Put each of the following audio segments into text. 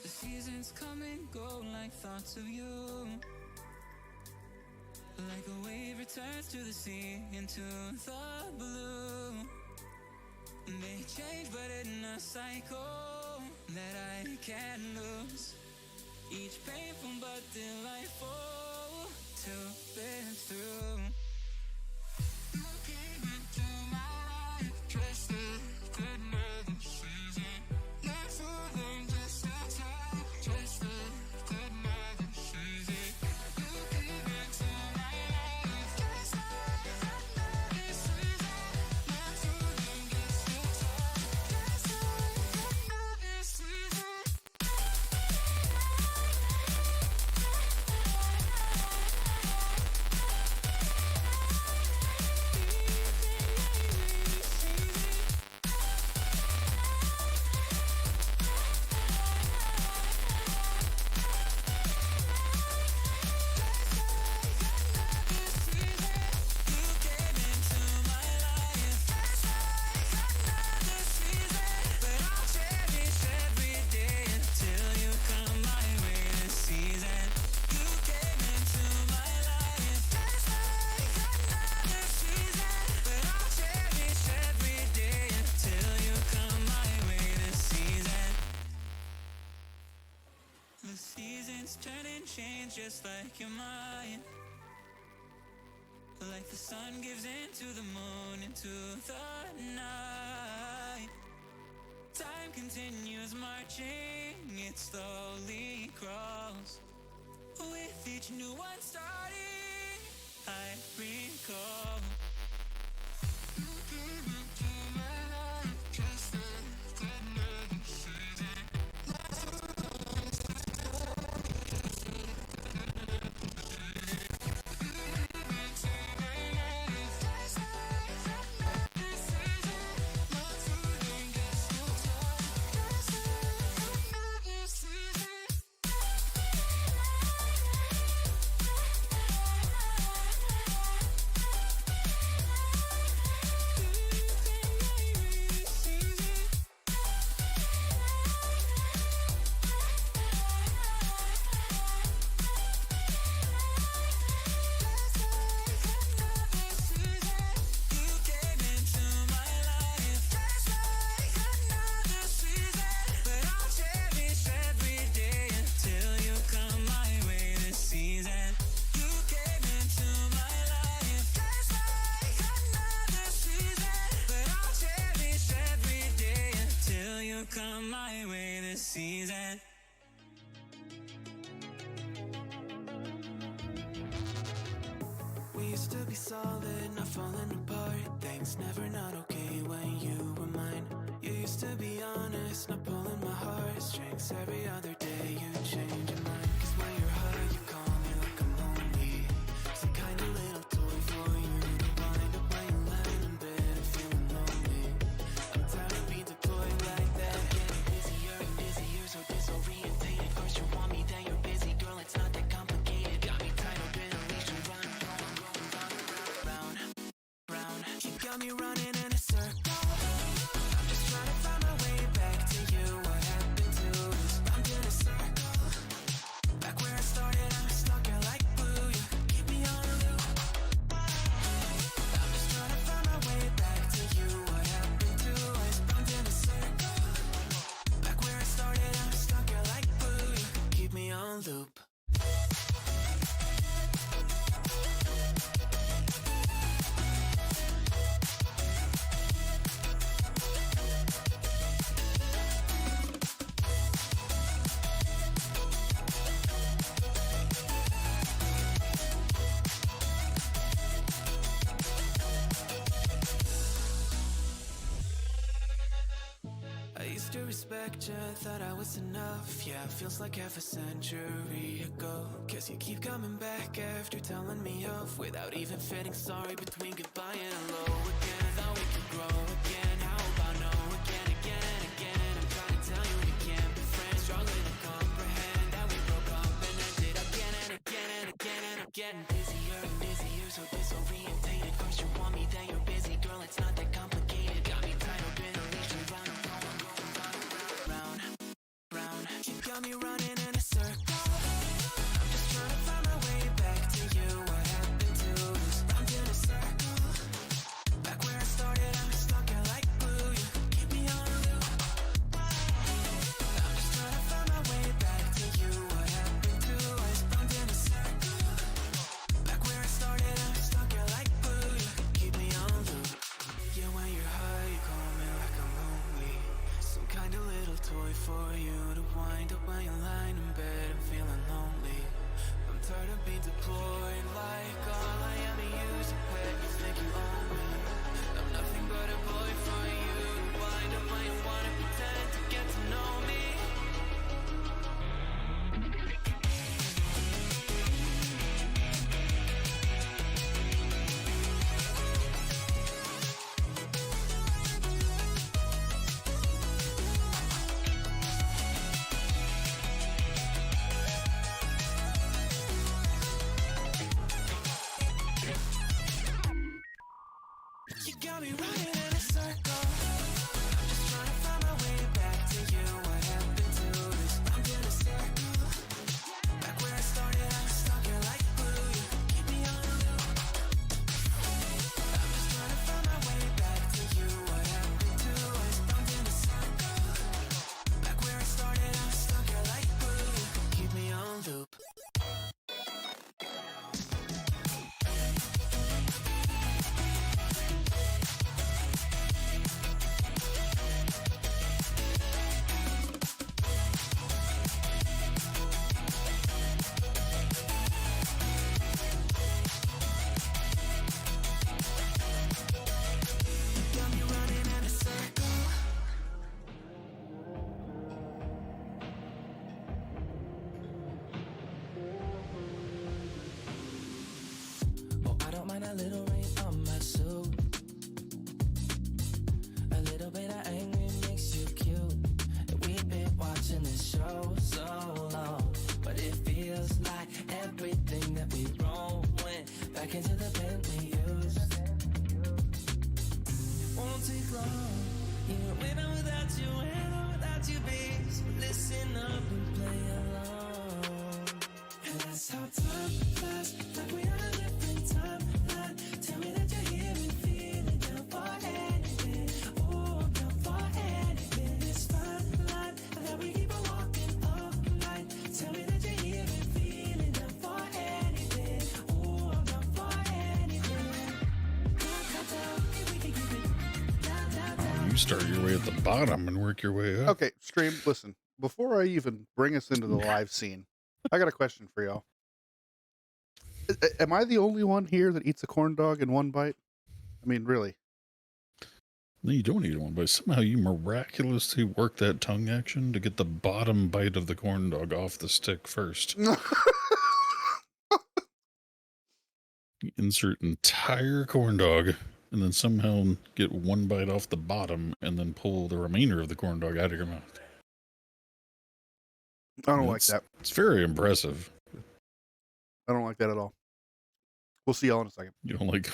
The seasons come and go like thoughts of you. Like a wave returns to the sea into the blue. They change but in a cycle that I can't lose. Each painful but delightful to live through. You came into my life just like another season. Not for long, just a time, just like another season. You came into my life just like another season. Not for long, just a time, just like another season. The seasons turn and change just like your mind. Like the sun gives into the moon, into the night. Time continues marching, it slowly crawls. With each new one starting, I recall. You came into my life just like another season. used to be solid, not falling apart. Things never not okay when you were mine. You used to be honest, not pulling my heartstrings. Every other day you change your mind. Cause when you're high, you call me like I'm lonely. Some kind of little toy for you to wind up when you lying in bed and feeling lonely. I'm tired of being deployed like that. Getting busier and busier, so disorientated. First you want me, then you're busy. Girl, it's not that complicated. Got me tied up in a leash and running, round, round. You got me running in a circle. I'm just trying to find my way back to you. What happened to us? I'm in a circle. Back where I started, I'm stuck here like glue. You keep me on a loop. I'm just trying to find my way back to you. What happened to us? I'm in a circle. Back where I started, I'm stuck here like glue. You keep me on loop. I used to respect you, thought I was enough. Yeah, feels like half a century ago. Guess you keep coming back after telling me off, without even feeling sorry between goodbye and hello again. Thought we could grow again, how about no again, again and again. I'm trying to tell you we can't be friends, struggling to comprehend that we broke up and ended again and again and again. And I'm getting busier and busier, so disorientated. First you want me, then you're busy. Girl, it's not that complicated. Got me tied up in a leash and running, round, round. You got me running in a circle. I'm just trying to find my way back to you. What happened to us? I'm in a circle. Back where I started, I'm stuck here like glue. You keep me on a loop. I'm just trying to find my way back to you. What happened to us? I'm in a circle. Back where I started, I'm stuck here like glue. You keep me on loop. Yeah, when you're high, you call me like I'm lonely. Some kind of little toy for you to wind up when you're lying in bed and feeling lonely. I'm tired of being deployed like all I am is you. So pet, you think you own me. I'm nothing but a boy for you to wind up when you wanna pretend to get to know me. You got me running in a circle. I'm just trying to find my way back to you. What happened to us? I'm in a circle. Back where I started, I'm stuck here like glue. You keep me on a loop. I'm just trying to find my way back to you. What happened to us? I'm in a circle. Back where I started, I'm stuck here like glue. You keep me on loop. Got me running in a circle. Oh, I don't mind a little rain on my suit. A little bit of anger makes you cute. We've been watching this show so long, but it feels like everything that we wrote went back into the pen we used. Won't take long, even when I'm without you, when I'm without you, babe. So listen up and play along. And that's how time flies, like we on a different timeline. Tell me that you're here and feeling down for anything. Oh, I'm down for anything. It's fine line that we keep on walking all night. Tell me that you're here and feeling down for anything. Oh, I'm down for anything. Down, down, if we can keep it down, down, down. You start your way at the bottom and work your way up. Okay, stream, listen. Before I even bring us into the live scene, I got a question for y'all. Am I the only one here that eats a corn dog in one bite? I mean, really? No, you don't eat one, but somehow you miraculously work that tongue action to get the bottom bite of the corn dog off the stick first. You insert entire corn dog, and then somehow get one bite off the bottom, and then pull the remainder of the corn dog out of your mouth. I don't like that. It's very impressive. I don't like that at all. We'll see y'all in a second. You don't like...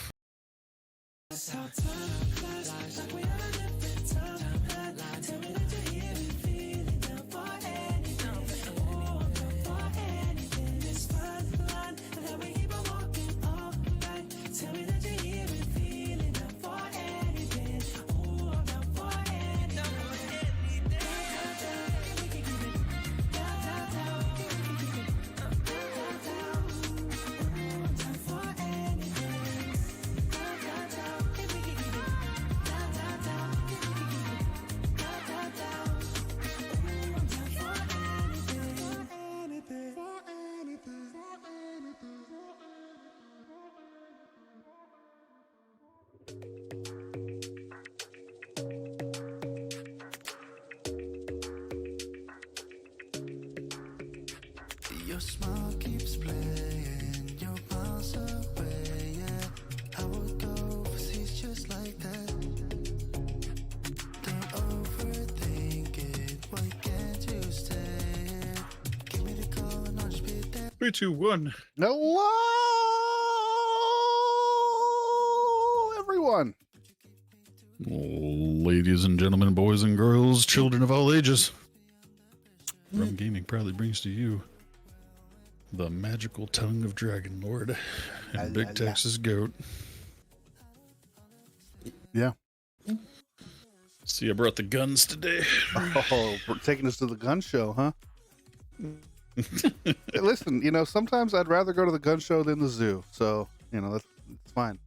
Your smile keeps playing, you're miles away, yeah. I would go overseas just like that. Don't overthink it, why can't you stay? Give me the call and I'll just be there. 3, 2, 1. Hello, everyone. Ladies and gentlemen, boys and girls, children of all ages. RUM-Gaming proudly brings to you the magical tongue of Dragon Lord and Big Texas Goat. Yeah. See, I brought the guns today. Oh, we're taking us to the gun show, huh? Hey, listen, you know, sometimes I'd rather go to the gun show than the zoo. So, you know, that's fine.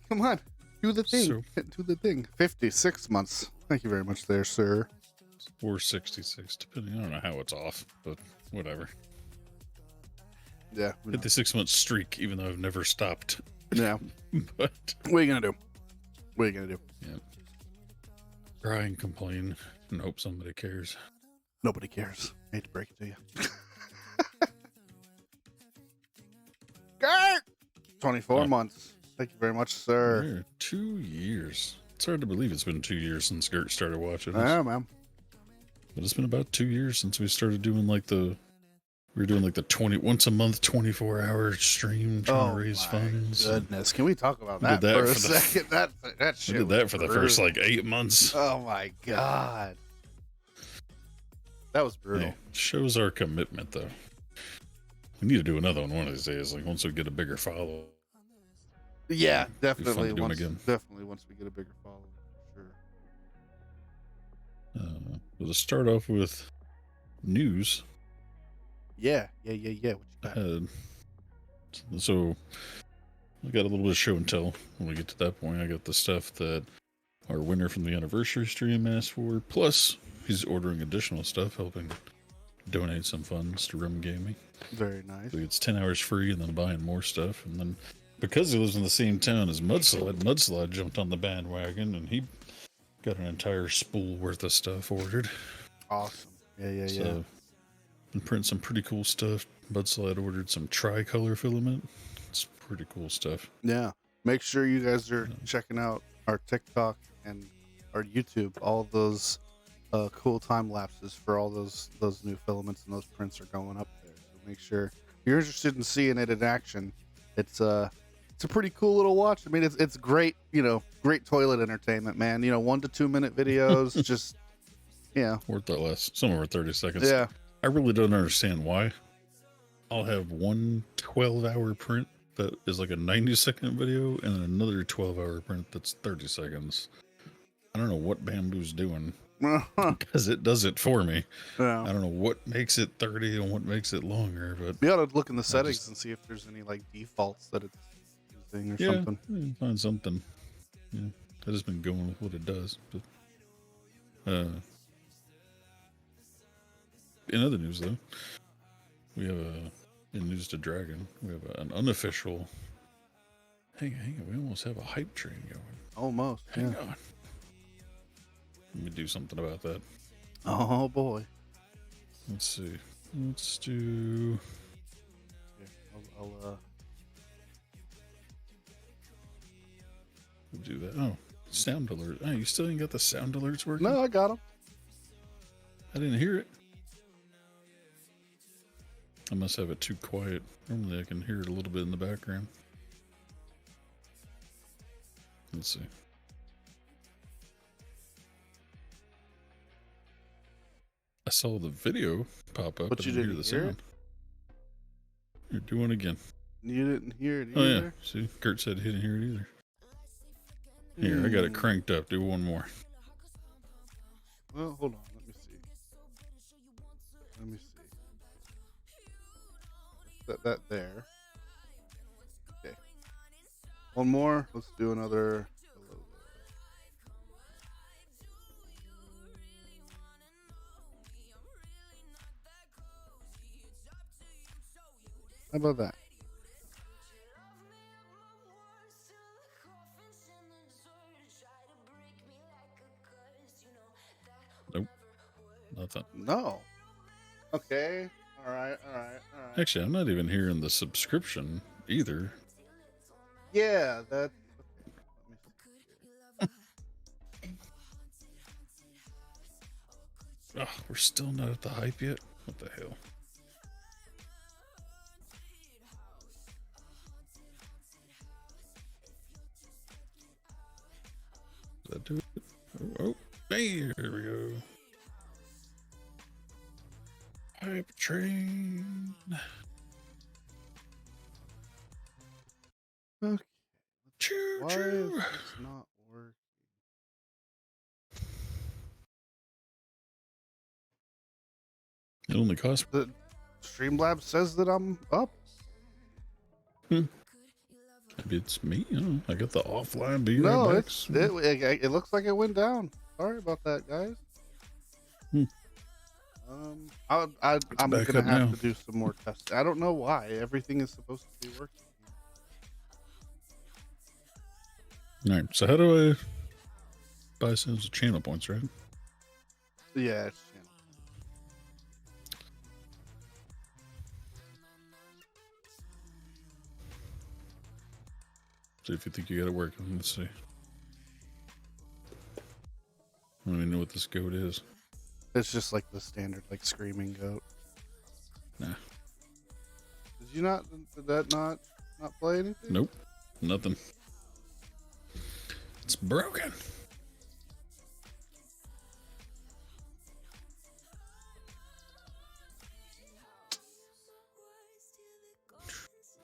Come on. Do the thing. Do the thing. 56 months. Thank you very much there, sir. Or 66, depending. I don't know how it's off, but whatever. Yeah. 56-month streak, even though I've never stopped. Yeah. But what are you going to do? What are you going to do? Yeah. Cry and complain and hope somebody cares. Nobody cares. I hate to break it to you. Gert! 24 months. Thank you very much, sir. 2 years. It's hard to believe it's been 2 years since Gert started watching us. Yeah, man. But it's been about 2 years since we started doing like we were doing like the once a month, 24-hour stream trying to raise funds. Goodness. Can we talk about that for a second? That shit. We did that for the first like 8 months. Oh my God. That was brutal. Hey, shows our commitment though. We need to do another one of these days, like once we get a bigger follow. Yeah, definitely. Definitely once we get a bigger following, for sure. We'll just start off with news. Yeah. What you got? So we got a little bit of show and tell when we get to that point. I got the stuff that our winner from the anniversary stream asked for, plus he's ordering additional stuff, helping donate some funds to RUM-Gaming. Very nice. So it's 10 hours free and then buying more stuff. And then because he lives in the same town as Mudslide jumped on the bandwagon and he got an entire spool worth of stuff ordered. Awesome. Yeah. So, and print some pretty cool stuff. Mudslide ordered some tricolor filament. It's pretty cool stuff. Yeah. Make sure you guys are checking out our TikTok and our YouTube. All of those cool time lapses for all those new filaments and those prints are going up there. So make sure if you're interested in seeing it in action. It's a pretty cool little watch. I mean, it's great, great toilet entertainment, man. 1 to 2 minute videos, just, Worth that less. Some of them are 30 seconds. Yeah. I really don't understand why. I'll have one 12-hour print that is like a 90-second video and another 12-hour print that's 30 seconds. I don't know what Bamboo's doing because it does it for me. Yeah. I don't know what makes it 30 and what makes it longer, but you ought to look in the settings and see if there's any like defaults that it's using or something. Find something. Yeah, I've just been going with what it does. But in other news, though, We have in News to Dragon, we have an unofficial. Hang on, we almost have a hype train going. Almost. Hang on. Let me do something about that. Oh boy. Let's see. Let's do. Here, I'll We'll do that. Oh, sound alert. Oh, you still ain't got the sound alerts working? No, I got them. I didn't hear it. I must have it too quiet. Normally I can hear it a little bit in the background. Let's see. I saw the video pop up, But you didn't hear didn't the hear sound. You're doing it again. You didn't hear it Oh either? yeah. See, Kurt said he didn't hear it either. Here, I got it cranked up. Do one more. Well, hold on. Let me see. Let me see. That there. Okay. One more. Let's do another. Hello there. How about that? Nope. Nothing. No. Okay. All right. Actually, I'm not even hearing the subscription either. Yeah, that. Oh, we're still not at the hype yet? What the hell? Does that do it? Oh, hey, here we go. Hype train. Okay. Choo Why is choo. this not working? It only costs. The Streamlabs says that I'm up. Maybe it's me. I don't know. I got the offline be No, right back. it looks like it went down. Sorry about that, guys. I'm back gonna up have now. to do some more testing. I don't know why everything is supposed to be working. All right. So how do I buy some channel points, right? Yeah, it's channel. See if you think you got it working. Let's see. I don't even know what this goat is. It's just like the standard, like screaming goat. Nah. Did that not play anything? Nope. Nothing. It's broken.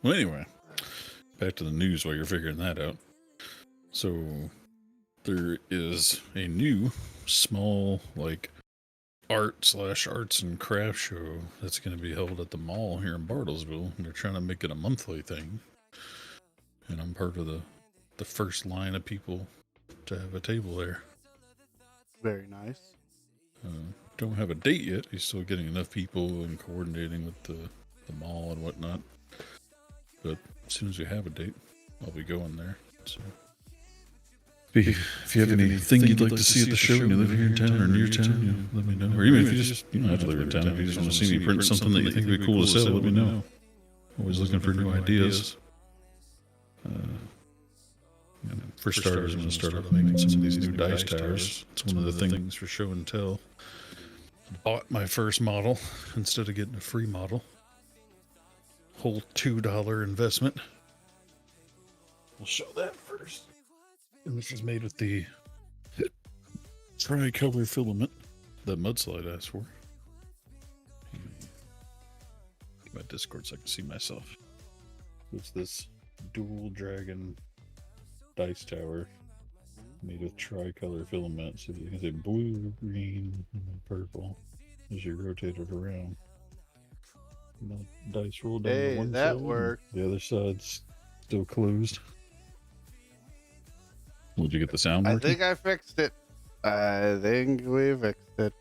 Well, anyway, back to the news while you're figuring that out. So there is a new small, like, arts and craft show that's going to be held at the mall here in Bartlesville. And they're trying to make it a monthly thing. And I'm part of the first line of people to have a table there. Very nice. Don't have a date yet. He's still getting enough people and coordinating with the mall and whatnot. But as soon as we have a date, I'll be going there. So if you have anything you'd like to see at the show and you live here in town or near town, let me know. Or even if you just, you don't have to live in town. If you just want to see me print something that you think would be cool to sell, let me know. Always looking for new ideas. For starters, I'm going to start off making some of these new dice towers. It's one of the things for show and tell. I bought my first model instead of getting a free model. Whole $2 investment. We'll show that first. And this is made with the tricolor filament that Mudslide asked for. Get my Discord so I can see myself. It's this dual dragon dice tower made with tricolor filament. So you can say blue, green, and purple as you rotate it around. And the dice roll down to one that side. worked. The other side's still closed. Did you get the sound working? I think I fixed it. I think we fixed it.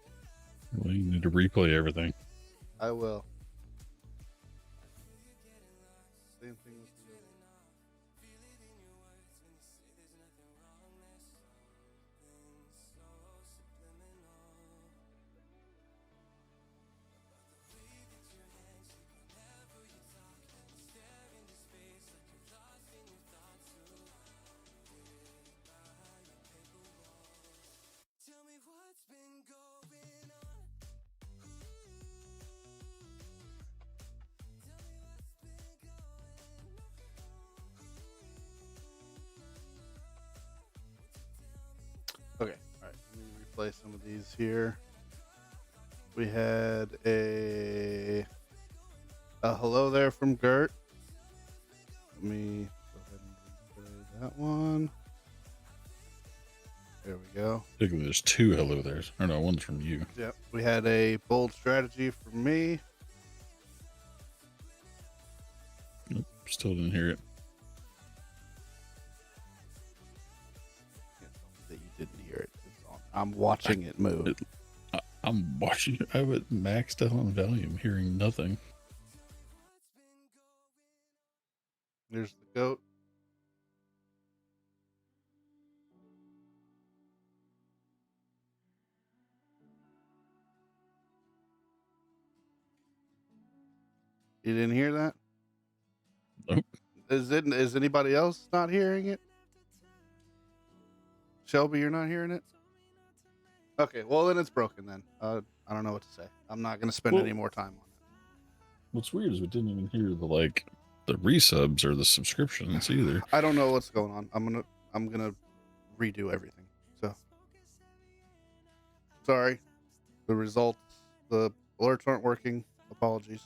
Well, you need to replay everything. I will. play some of these here. We had a hello there from Gert. Let me go ahead and replay that one. There we go. I think there's two hello there's. Or no, one's from you. Yep. We had a bold strategy from me. Nope, still didn't hear it. Can't tell me that you didn't hear it. I'm watching it move. I'm watching it. I have it maxed out on volume, hearing nothing. There's the goat. You didn't hear that? Nope. Is anybody else not hearing it? Shelby, you're not hearing it? Okay, well then it's broken then. I don't know what to say. I'm not gonna spend any more time on it. What's weird is we didn't even hear the resubs or the subscriptions either. I don't know what's going on. I'm gonna redo everything. So sorry. The results, the alerts aren't working. Apologies.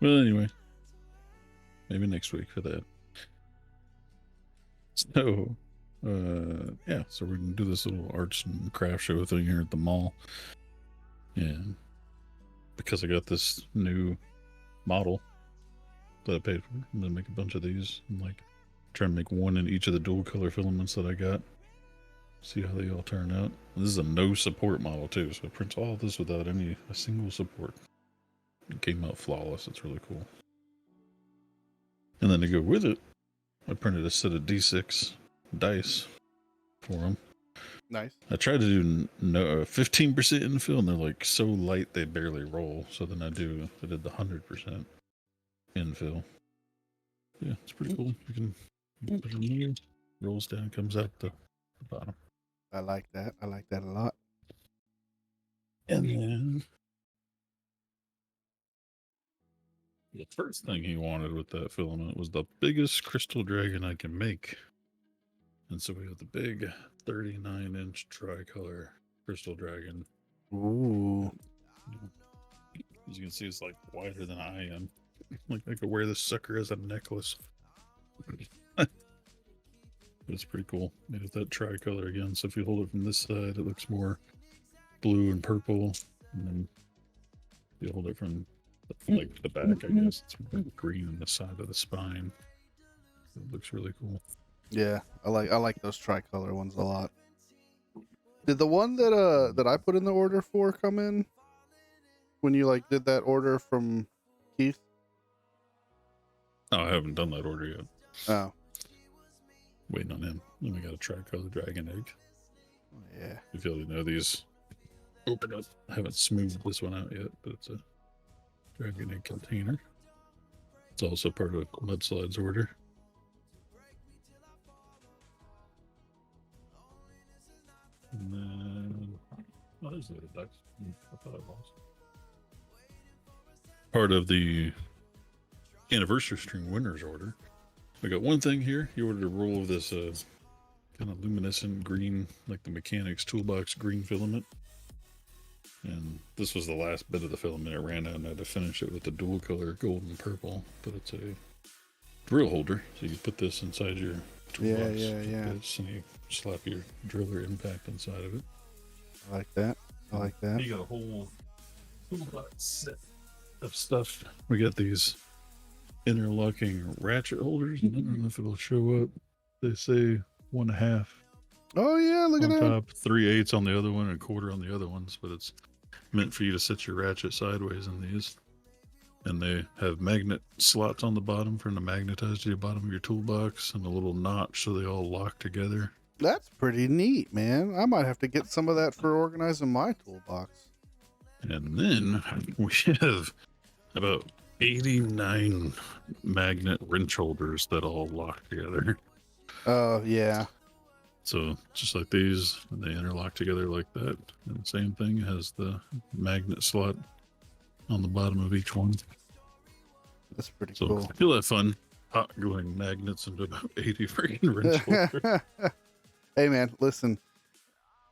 Well, anyway, maybe next week for that. So, yeah, so we're gonna do this little arts and craft show thing here at the mall, and because I got this new model that I paid for, I'm gonna make a bunch of these and try and make one in each of the dual color filaments that I got. See how they all turn out. This is a no support model too, so it prints all this without a single support. It came out flawless. It's really cool. And then to go with it, I printed a set of D6 dice for them. Nice. I tried to do 15% infill, and they're so light they barely roll. So then I did the 100% infill. Yeah, it's pretty cool. You can put it in here, rolls down, comes out the bottom. I like that. I like that a lot. And then the first thing he wanted with that filament was the biggest crystal dragon I can make. And so we have the big 39-inch tricolor crystal dragon. Ooh. As you can see, it's wider than I am. I could wear this sucker as a necklace. It's pretty cool. Made it that tricolor again. So if you hold it from this side, it looks more blue and purple. And then if you hold it from the back, I guess it's more green on the side of the spine. It looks really cool. Yeah, I like those tricolor ones a lot. Did the one that I put in the order for come in when you did that order from Keith? Oh, I haven't done that order yet. Oh, waiting on him. Then we got a tricolor dragon egg. Yeah. If you already know these, open up. I haven't smoothed this one out yet, but it's a dragon egg container. It's also part of Mudslide's order. And then, oh, there's the other ducks. I thought I lost. Part of the anniversary stream winners order. I got one thing here. You ordered a roll of this kind of luminescent green, like the mechanics toolbox green filament. And this was the last bit of the filament. It ran out and I had to finish it with the dual color gold and purple. But it's a drill holder. So you put this inside your toolbox. Yeah. And you slap your driller impact inside of it. I like that. I like that. You got a whole toolbox set of stuff. We got these interlocking ratchet holders. I don't know if it'll show up. They say 1.5 Oh yeah, look at on that. top, 3/8 on the other one, and 1/4 on the other ones. But it's meant for you to set your ratchet sideways in these. And they have magnet slots on the bottom for them to magnetize to the bottom of your toolbox, and a little notch so they all lock together. That's pretty neat, man. I might have to get some of that for organizing my toolbox. And then we have about 89 magnet wrench holders that all lock together. Oh yeah. So just like these, they interlock together like that. And the same thing has the magnet slot on the bottom of each one. That's pretty So cool. I feel that fun. hot gluing magnets into about 80 freaking wrench holders. Hey man, listen.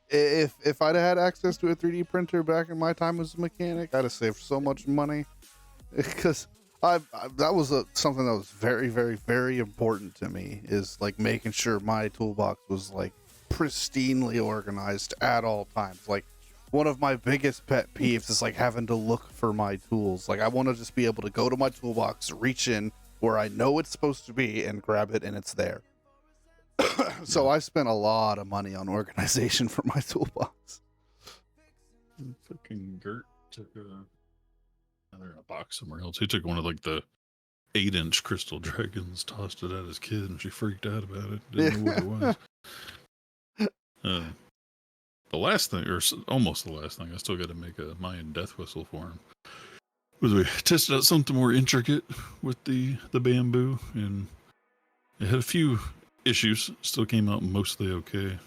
If I'd had access to a 3D printer back in my time as a mechanic, I'd have saved so much money. Because that was something that was very, very, very important to me, is like making sure my toolbox was like pristinely organized at all times. Like, one of my biggest pet peeves is like having to look for my tools. Like, I want to just be able to go to my toolbox, reach in where I know it's supposed to be, and grab it, and it's there. So I spent a lot of money on organization for my toolbox. Fucking Gert took they're in a box somewhere else. He took one of like the 8-inch crystal dragons, tossed it at his kid, and she freaked out about it. Didn't know what it was. The last thing, or almost the last thing, I still got to make a Mayan death whistle for him. Was we tested out something more intricate with the bamboo, and it had a few issues. Still came out mostly okay.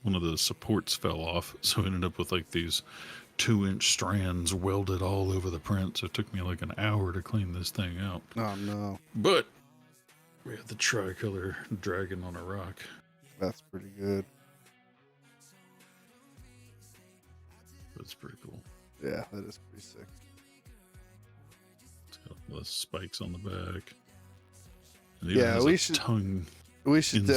One of the supports fell off, so I ended up with like these 2-inch strands welded all over the print. So it took me like an hour to clean this thing out. Oh no! But we had the tricolor dragon on a rock. That's pretty good. That's pretty cool. Yeah, that is pretty sick. It's got the spikes on the back. Yeah, we should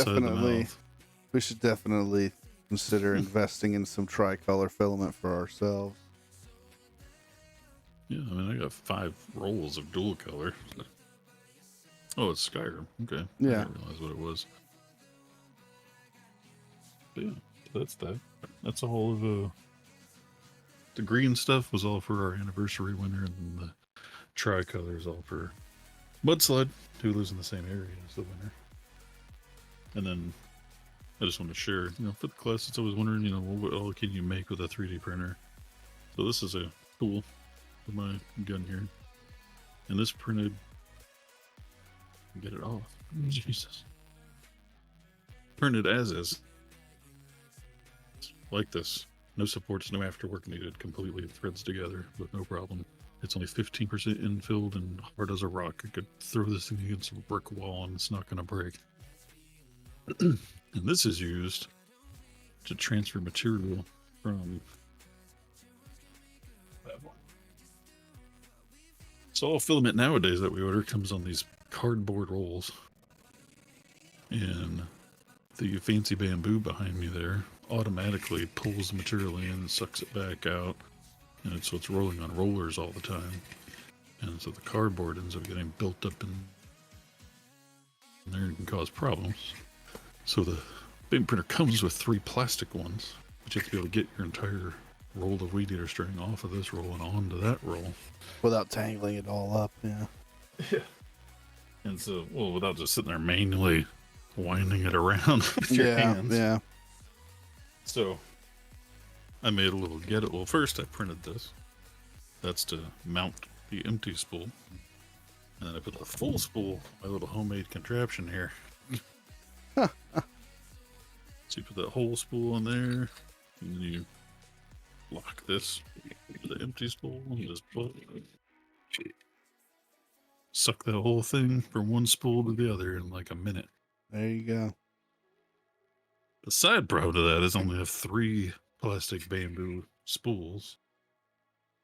definitely consider investing in some tricolor filament for ourselves. Yeah, I mean, I got 5 rolls of dual color. Oh, it's Skyrim. Okay. Yeah. I didn't realize what it was. But yeah, that's that. That's all of the green stuff was all for our anniversary winner, and the tricolor is all for Mudslide, who lives in the same area as the winner. And then I just want to share, for the class that's always wondering, what all can you make with a 3D printer? So this is a tool for my gun here. And this printed, get it off. Jesus. Printed as is. Like this. No supports, no afterwork needed. Completely threads together with no problem. It's only 15% infilled and hard as a rock. I could throw this thing against a brick wall and it's not going to break. And this is used to transfer material from that one. So all filament nowadays that we order comes on these cardboard rolls. And the fancy bamboo behind me there automatically pulls the material in and sucks it back out. And so it's rolling on rollers all the time. And so the cardboard ends up getting built up in there and can cause problems. So the BIM printer comes with 3 plastic ones, but you have to be able to get your entire roll of weed eater string off of this roll and onto that roll. Without tangling it all up, yeah. Yeah. And so, without just sitting there manually winding it around with your hands. Yeah. So I made a little Well, first I printed this. That's to mount the empty spool. And then I put the full spool, my little homemade contraption here. So you put that whole spool in there, and then you lock this to the empty spool, and just suck that whole thing from one spool to the other in like a minute. There you go. The side problem to that is only have 3 plastic bamboo spools.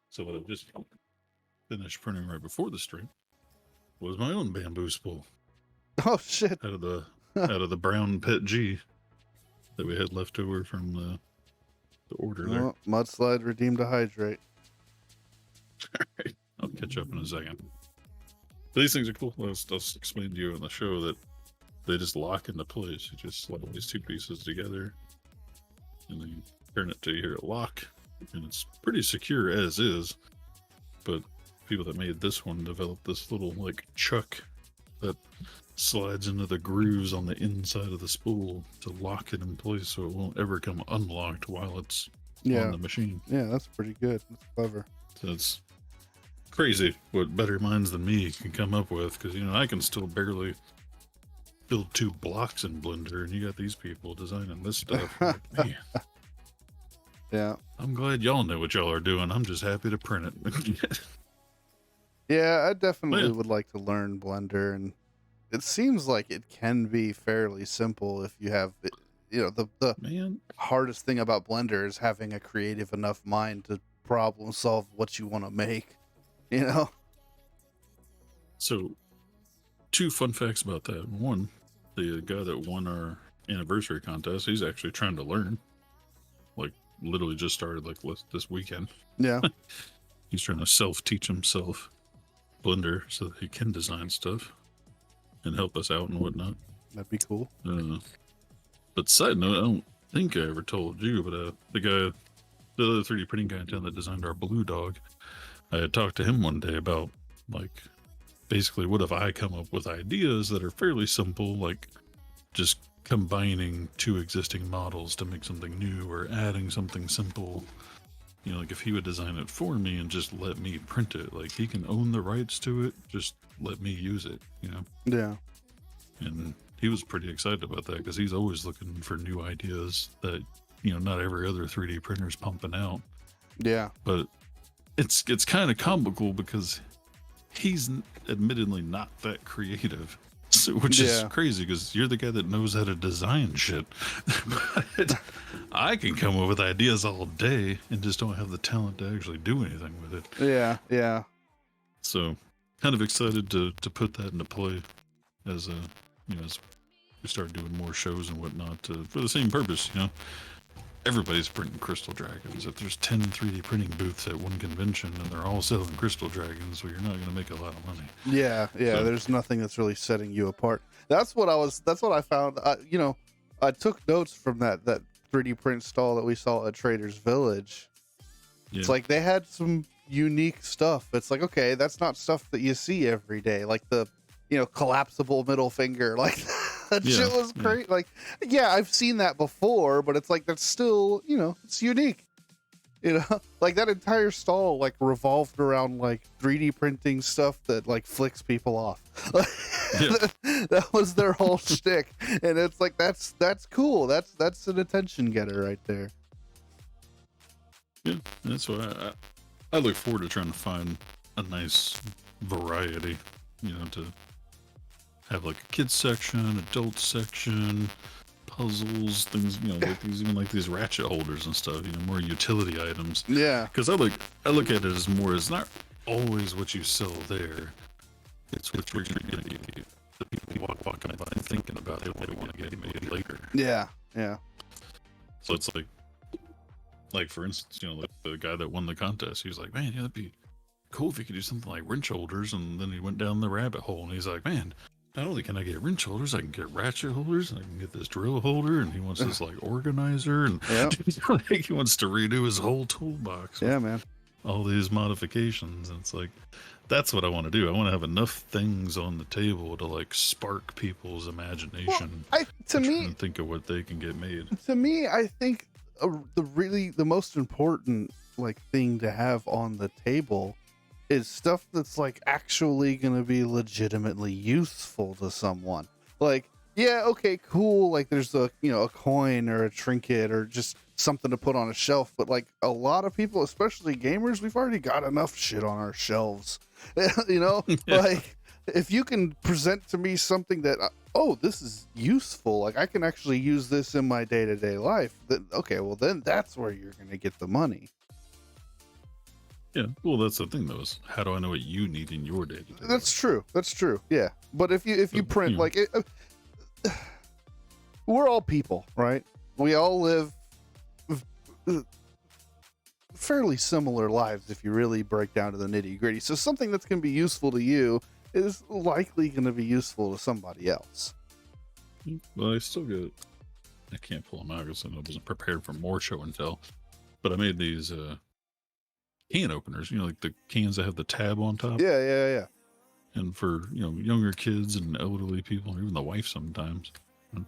So what I've just finished printing right before the stream was my own bamboo spool. Oh shit! Out of the brown Pet G that we had left over from the order there. Mudslide redeemed a hydrate. Alright, I'll catch up in a second. But these things are cool. I'll explain to you on the show that they just lock into place. You just slide these 2 pieces together and then you turn it till you hear it lock. And it's pretty secure as is. But people that made this one developed this little like chuck that slides into the grooves on the inside of the spool to lock it in place so it won't ever come unlocked while it's on the machine. Yeah, that's pretty good. That's clever. So it's crazy what better minds than me can come up with, because I can still barely build 2 blocks in Blender, and you got these people designing this stuff. Like, man. Yeah. I'm glad y'all know what y'all are doing. I'm just happy to print it. Yeah, I But definitely yeah, would like to learn Blender, and it seems like it can be fairly simple if you have it. You know, the man. hardest thing about Blender is having a creative enough mind to problem solve what you want to make. You know? So, two fun facts about that. One, the guy that won our anniversary contest, he's actually trying to learn. Like, literally just started like this weekend. Yeah, He's trying to self-teach himself Blender so that he can design stuff and help us out and whatnot. that'd be cool. But side note, I don't think I ever told you, but the other 3D printing guy in town that designed our blue dog, I had talked to him one day about, like, basically what if I come up with ideas that are fairly simple, like just combining two existing models to make something new or adding something simple. You know, like if he would design it for me and just let me print it, like he can own the rights to it, just let me use it, you know? Yeah, And he was pretty excited about that because he's always looking for new ideas that, you know, not every other 3D printer's pumping out. yeah, But it's kind of comical because he's admittedly not that creative. So, which is Yeah. crazy because you're the guy that knows how to design shit. But I can come up with ideas all day and just don't have the talent to actually do anything with it. yeah, yeah. So, kind of excited to put that into play as as we start doing more shows and whatnot for the same purpose. You know, everybody's printing crystal dragons. If there's 10 3D printing booths at one convention and they're all selling crystal dragons, well, you're not going to make a lot of money. Yeah, yeah. So- There's nothing that's really setting you apart. That's what I found. You know, I took notes from that 3D print stall that we saw at Trader's Village. Yeah. It's like they had some unique stuff. It's like, okay, that's not stuff that you see every day. Like the, collapsible middle finger. Like that Yeah, shit was yeah. great. Like, yeah, I've seen that before, but it's like that's still, it's unique. Like that entire stall like revolved around like 3D printing stuff that like flicks people off. Yeah. That was their whole shtick, and it's like that's cool. That's an attention getter right there. Yeah, that's why I look forward to trying to find a nice variety, to have like a kids section, adult section, puzzles, things, like these ratchet holders and stuff, more utility items. Yeah, Because I look at it as more as not always what you sell there. It's what you're going to get the people walking by and thinking about it, what they want to get made later. yeah, yeah. So it's like for instance, like the guy that won the contest, he was like, man, that'd be cool if you could do something like wrench holders. And then he went down the rabbit hole and he's like, man, not only can I get wrench holders, I can get ratchet holders, and I can get this drill holder, and he wants this like organizer, and Yep. he wants to redo his whole toolbox. with Yeah, man. all these modifications. And it's like, that's what I want to do. I want to have enough things on the table to like spark people's imagination. To try me, and think of what they can get made. I think the most important like thing to have on the table is stuff that's like actually going to be legitimately useful to someone. Like, yeah, okay, cool. Like there's a coin or a trinket or just something to put on a shelf. But like a lot of people, especially gamers, we've already got enough shit on our shelves. Like if you can present to me something that, this is useful. Like I can actually use this in my day-to-day life. Then, okay, well then that's where you're going to get the money. Yeah, well, that's the thing, though, is how do I know what you need in your day to day? That's true. That's true. Yeah. But if you print like it, we're all people, right? We all live fairly similar lives if you really break down to the nitty gritty. So something that's going to be useful to you is likely going to be useful to somebody else. Well, I can't pull them out because I wasn't prepared for more show and tell. But I made these can openers, like the cans that have the tab on top. Yeah. And for, younger kids and elderly people, or even the wife sometimes,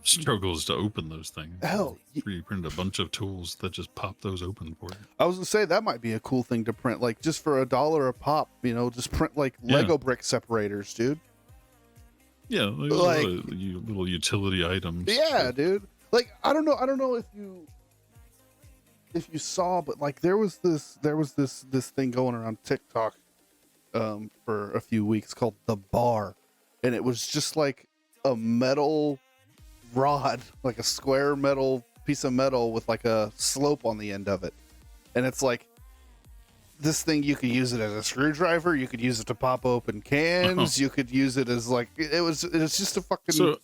struggles to open those things. Hell, 3D printed a bunch of tools that just pop those open for you. I was gonna say that might be a cool thing to print, like just for $1 a pop. Just print like Lego brick separators, dude. Yeah, like little utility items. Yeah, dude. Like I don't know if you saw, but like there was this thing going around TikTok for a few weeks called The Bar, and it was just like a metal rod, like a square metal piece of metal with like a slope on the end of it, and it's like this thing. You could use it as a screwdriver. You could use it to pop open cans. You could use it as like it was just a fucking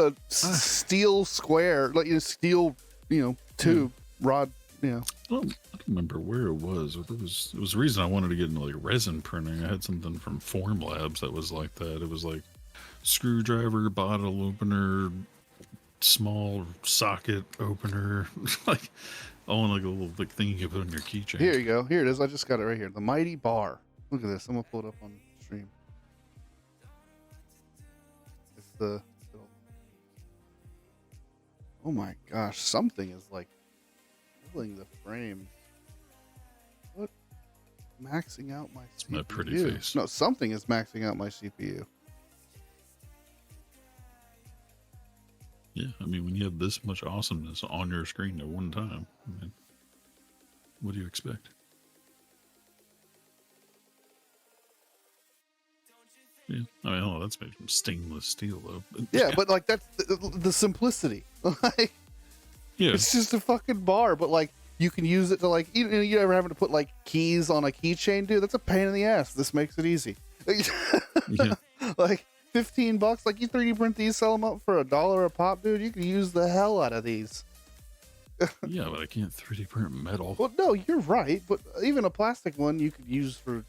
a steel square, like steel tube rod. I don't remember where it was. It was the reason I wanted to get into like resin printing. I had something from Form Labs that was like that. It was like screwdriver, bottle opener, small socket opener, like all in like a little like thing you can put on your keychain. Here you go. Here it is. I just got it right here. The Mighty Bar. Look at this. I'm gonna pull it up on stream. It's the. Oh my gosh! Something is like filling the frame. What? Maxing out my CPU. My pretty face. No, something is maxing out my CPU. Yeah, I mean, when you have this much awesomeness on your screen at one time, I mean, what do you expect? Yeah, I mean, oh, that's made from stainless steel, though. Yeah, but like that's the simplicity. Like, yeah, it's just a fucking bar, but like you can use it to like you ever having to put like keys on a keychain, dude? That's a pain in the ass. This makes it easy. yeah. Like $15, like you 3D print these, sell them up for $1 a pop, dude. You can use the hell out of these. Yeah, but I can't 3D print metal. Well, no, you're right, but even a plastic one you could use for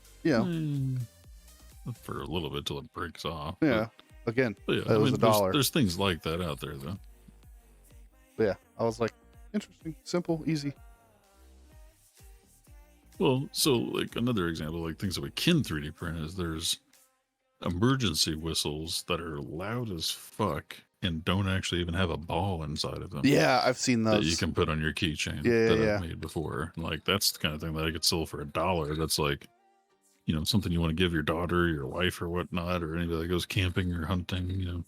for a little bit till it breaks off. Yeah, again, but yeah, it was $1. There's things like that out there, though. Yeah, I was like, interesting, simple, easy. Well, so like another example, like things that we can 3D print is there's emergency whistles that are loud as fuck and don't actually even have a ball inside of them. Yeah, I've seen those. That you can put on your keychain I've made before. Like that's the kind of thing that I could sell for $1. That's like, something you want to give your daughter, your wife, or whatnot, or anybody that goes camping or hunting,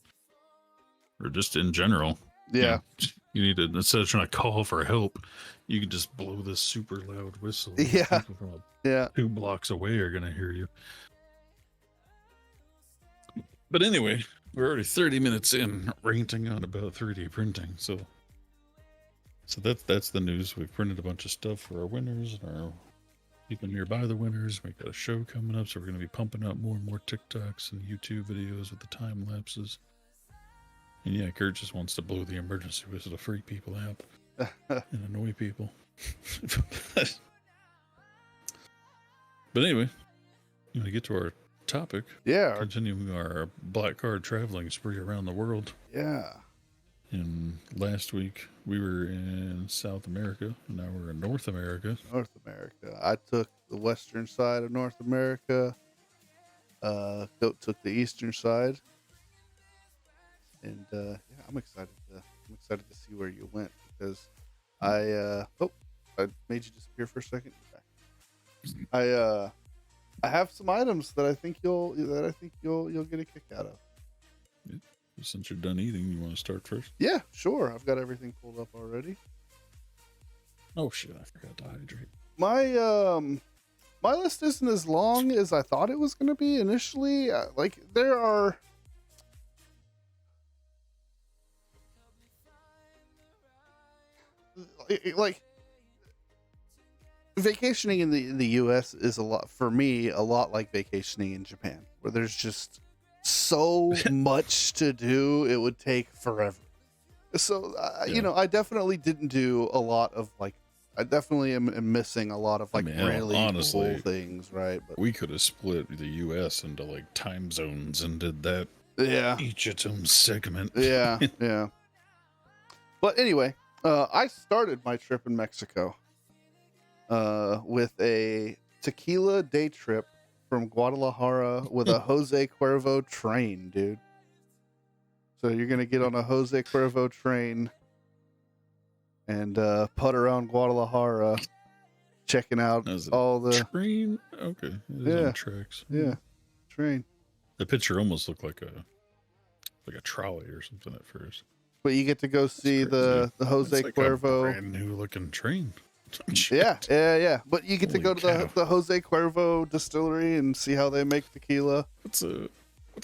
or just in general. Yeah. You need to, instead of trying to call for help, you can just blow this super loud whistle. Yeah. People from 2 blocks away are going to hear you. But anyway, we're already 30 minutes in ranting on about 3D printing. So that's the news. We've printed a bunch of stuff for our winners and our people nearby the winners. We've got a show coming up, so we're going to be pumping out more and more TikToks and YouTube videos with the time lapses. And yeah, Kurt just wants to blow the emergency whistle to freak people out and annoy people. But anyway, I'm going to get to our topic. Yeah. Continuing our black card traveling spree around the world. Yeah. And last week we were in South America, and now we're in North America. North America. I took the western side of North America. Goat took the eastern side. And I'm excited to see where you went because I made you disappear for a second. I have some items that I think you'll get a kick out of. Yeah. Since you're done eating, you want to start first? Yeah, sure. I've got everything pulled up already. Oh shit, I forgot to hydrate. My list isn't as long as I thought it was going to be initially. There are like vacationing in the US is a lot like vacationing in Japan, where there's just so much to do, it would take forever. So I definitely didn't do a lot of I definitely am missing a lot of really honestly cool things, right? But we could have split the US into time zones and did that. Yeah, each its own segment. Yeah. But anyway, I started my trip in Mexico with a tequila day trip from Guadalajara with a Jose Cuervo train, dude. So you're going to get on a Jose Cuervo train and putt around Guadalajara, checking out all the... Train? Okay. On tracks. Yeah, train. The picture almost looked like a trolley or something at first. But you get to go see the Jose it's Cuervo. A brand new looking train. Yeah. But you get to Holy go to cow. the Jose Cuervo distillery and see how they make tequila. What's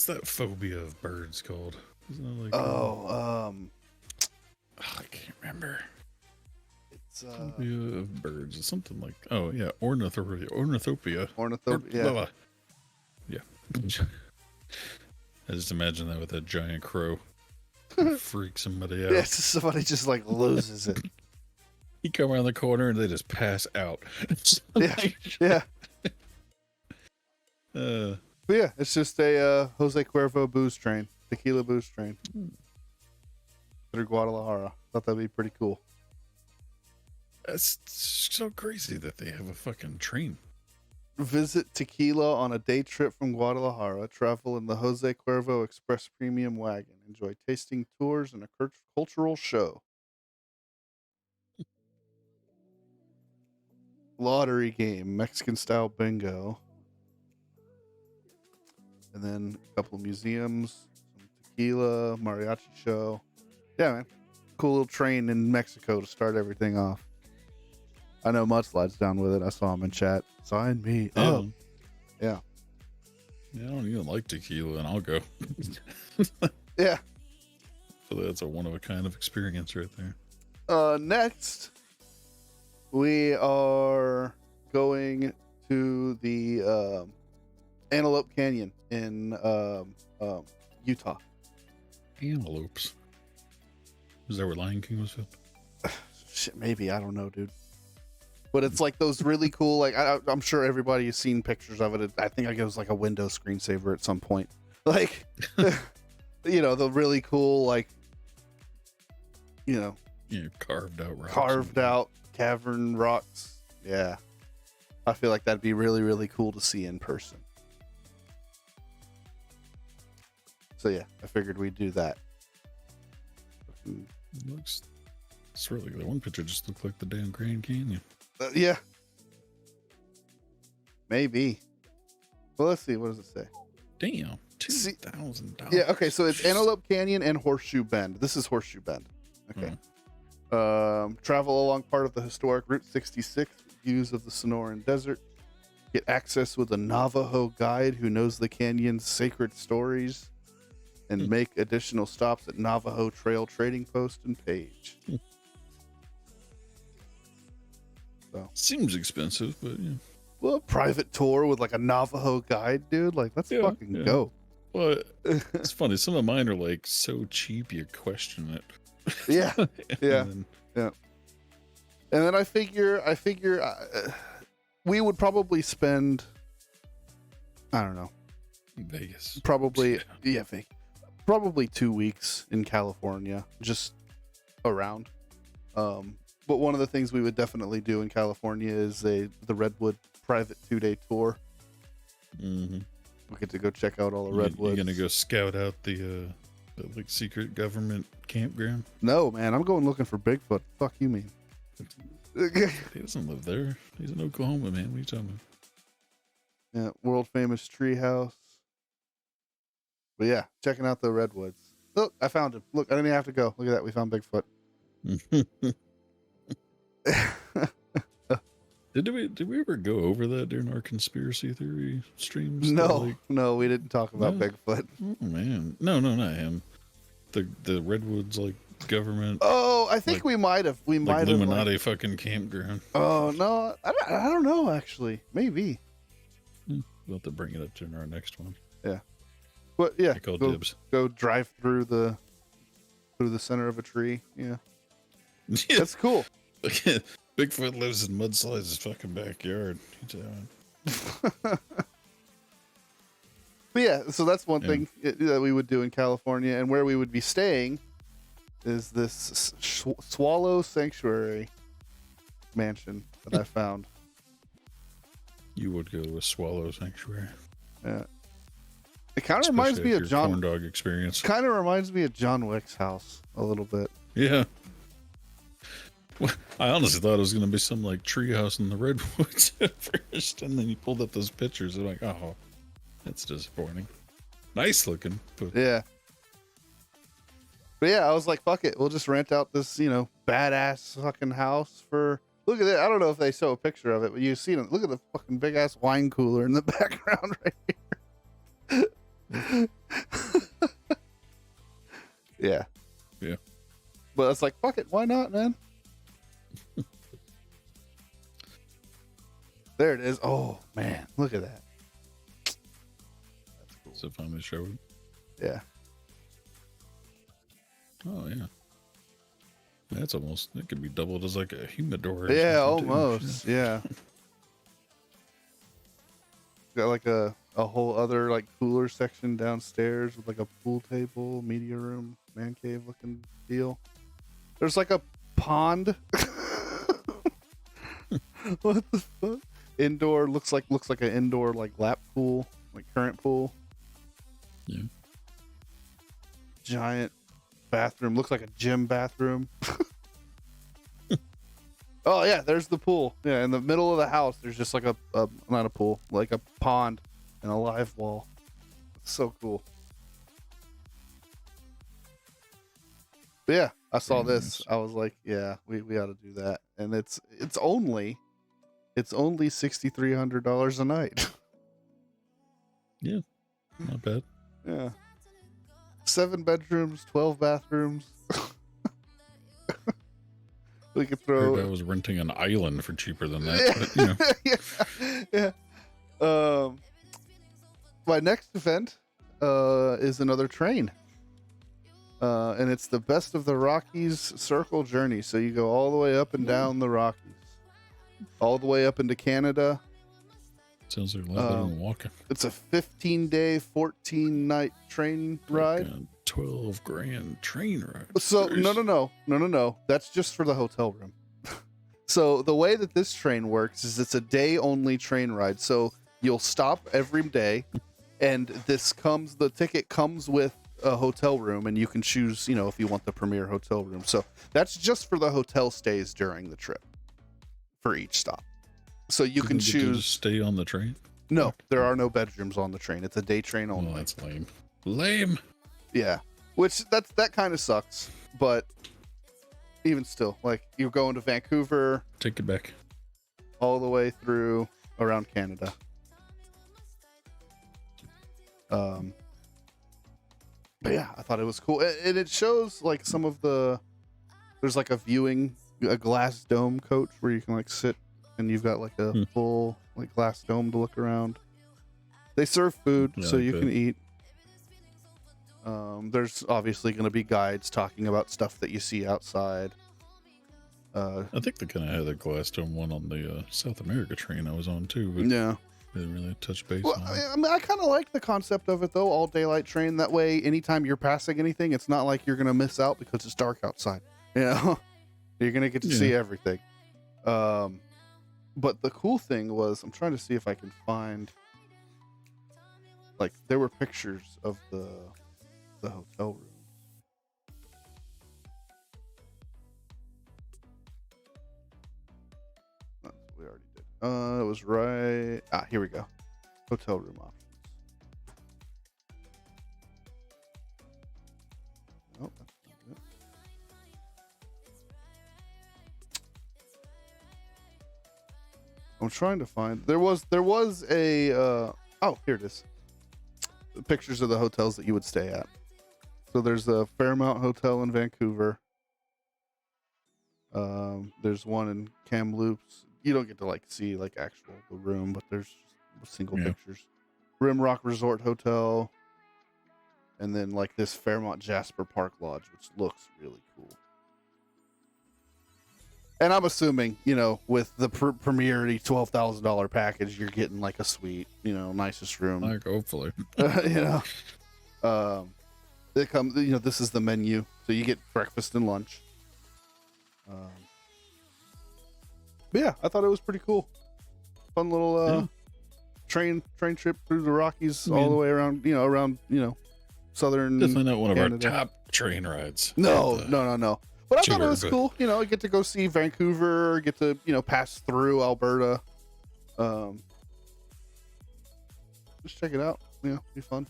that phobia of birds called? Isn't it like I can't remember. It's Phobia of birds. It's something like ornithopia. ornithopia. Yeah. I just imagine that with that giant crow. Freak somebody out. Yeah, somebody just like loses it. You come around the corner and they just pass out. Yeah. Uh, But yeah, it's just a Jose Cuervo booze train, tequila booze train through Guadalajara. Thought that'd be pretty cool. That's so crazy that they have a fucking train. Visit Tequila on a day trip from Guadalajara. Travel in the Jose Cuervo Express Premium Wagon. Enjoy tasting tours and a cultural show. Lottery game, Mexican style bingo. And then a couple of museums, some tequila, mariachi show. Yeah, man. Cool little train in Mexico to start everything off. I know Mudslide's down with it. I saw him in chat. Sign me up. Yeah. Yeah, I don't even like tequila, and I'll go. Yeah. So that's a one-of-a-kind of experience right there. Next, we are going to the Antelope Canyon in Utah. Antelopes. Is that where Lion King was filmed? Shit, maybe. I don't know, dude. But it's like those really cool, like, I'm sure everybody has seen pictures of it. I think it was like a Windows screensaver at some point. Like, you know, the really cool, like, you know, carved out rocks. Carved out cavern rocks. Yeah. I feel like that'd be really, really cool to see in person. So yeah, I figured we'd do that. It's really, the one picture just looked like the damn Grand Canyon. Yeah. Maybe. Well, let's see. What does it say? Damn. $2,000. Yeah. Okay. So it's Antelope Canyon and Horseshoe Bend. This is Horseshoe Bend. Okay. Travel along part of the historic Route 66, views of the Sonoran Desert. Get access with a Navajo guide who knows the canyon's sacred stories, and make additional stops at Navajo Trail Trading Post and Page. So seems expensive, but yeah. Well, a private tour with like a Navajo guide, dude. Like, let's fucking go. But it's funny. Some of mine are like so cheap you question it. Yeah. Yeah. And Yeah. And then I figure we would probably spend, I don't know, Vegas. probably, Vegas. Probably 2 weeks in California, just around. But one of the things we would definitely do in California is the Redwood private 2-day tour. Mm-hmm. We get to go check out all the redwoods. You gonna go scout out the like secret government campground? No, man, I'm going looking for Bigfoot. Fuck you mean? He doesn't live there. He's in Oklahoma, man. What are you talking about? Yeah, world famous treehouse. But yeah, checking out the redwoods. Look, I found him. Look, I didn't even have to go. Look at that. We found Bigfoot. Did we ever go over that during our conspiracy theory streams? No, we didn't talk about Bigfoot. Oh man, no, not him. The redwoods, like government. Oh, I think we might have. We might have. Illuminati fucking campground. Oh no, I don't know actually. Maybe. We'll have to bring it up during our next one. Yeah. But yeah, I call dibs. Go drive through the center of a tree. Yeah. That's cool. Bigfoot lives in Mudslide's fucking backyard. But yeah, so that's one thing that we would do in California, and where we would be staying is this Swallow Sanctuary mansion that I found. You would go to a Swallow Sanctuary. Yeah. It kind of reminds me of corn dog experience. Kind of reminds me of John Wick's house a little bit. Yeah. Well, I honestly thought it was going to be some like treehouse in the redwoods at first, and then you pulled up those pictures. I'm like, oh, that's disappointing. Nice looking, but yeah. But yeah, I was like, fuck it, we'll just rent out this, badass fucking house for Look at that. I don't know if they show a picture of it, but you've seen it. Look at the fucking big ass wine cooler in the background right here. Yeah. Yeah. But it's like, fuck it. Why not, man? There it is. Oh, man. Look at that. That's cool. So finally showed. Yeah. Oh, yeah. That's almost, it could be doubled as like a humidor. Or Yeah, something, too. almost. Yeah. Got like a whole other like cooler section downstairs with like a pool table, media room, man cave looking deal. There's like a pond. What the fuck? Indoor looks like an indoor like lap pool, like current pool. Yeah. Giant bathroom, looks like a gym bathroom. Oh yeah, there's the pool. Yeah, in the middle of the house, there's just like a not a pool, like a pond and a live wall. It's so cool. But yeah, I saw Very this. nice. I was like, yeah, we ought to do that. And it's only $6,300 a night. Not bad. Yeah. 7 bedrooms, 12 bathrooms. We could throw. Heard I was renting an island for cheaper than that. But, Yeah. My next event is another train. And it's the Best of the Rockies Circle Journey. So you go all the way up and down the Rockies. All the way up into Canada. sounds like a lot better than walking. It's a 15-day, 14-night train ride. Like a 12 grand train ride. So Jeez. no. That's just for the hotel room. So the way that this train works is it's a day-only train ride. So you'll stop every day, and the ticket comes with a hotel room, and you can choose, if you want the premier hotel room. So that's just for the hotel stays during the trip for each stop. So you can get to choose. just stay on the train. No, there are no bedrooms on the train. It's a day train only. Oh, that's lame. Lame. Yeah, which that kind of sucks, but even still, like you're going to Vancouver Take it back. all the way through around Canada. But yeah, I thought it was cool, and it shows like some of there's like a glass dome coach where you can like sit, and you've got like a full like glass dome to look around. They serve food, Yeah, so you okay. can eat. There's obviously going to be guides talking about stuff that you see outside. I think they kind of had the glass dome one on the South America train I was on too, but Yeah. they didn't really touch base Well, on it. I mean, I kind of like the concept of it though. All daylight train. That way, anytime you're passing anything, it's not like you're going to miss out because it's dark outside. You're going to get to see everything. But the cool thing was, I'm trying to see if I can find. Like, there were pictures of the hotel room. That's what we already did. It was right. Here we go. Hotel room options. Nope, that's not it. I'm trying to find. There was a. Here it is. The pictures of the hotels that you would stay at. So there's the Fairmount Hotel in Vancouver. There's one in Kamloops. You don't get to like see like actual the room, but there's single pictures. Rim Rock Resort Hotel, and then like this Fairmont Jasper Park Lodge, which looks really cool. And I'm assuming, with the premier $12,000 package, you're getting like a suite, nicest room. Like, hopefully. It comes, this is the menu, so you get breakfast and lunch. But yeah, I thought it was pretty cool. Fun little train trip through the Rockies all the way around, southern. Definitely not one of Canada. our top train rides. No. But I thought it Sure, was but- cool. I get to go see Vancouver, get to, pass through Alberta. Just check it out. Be fun.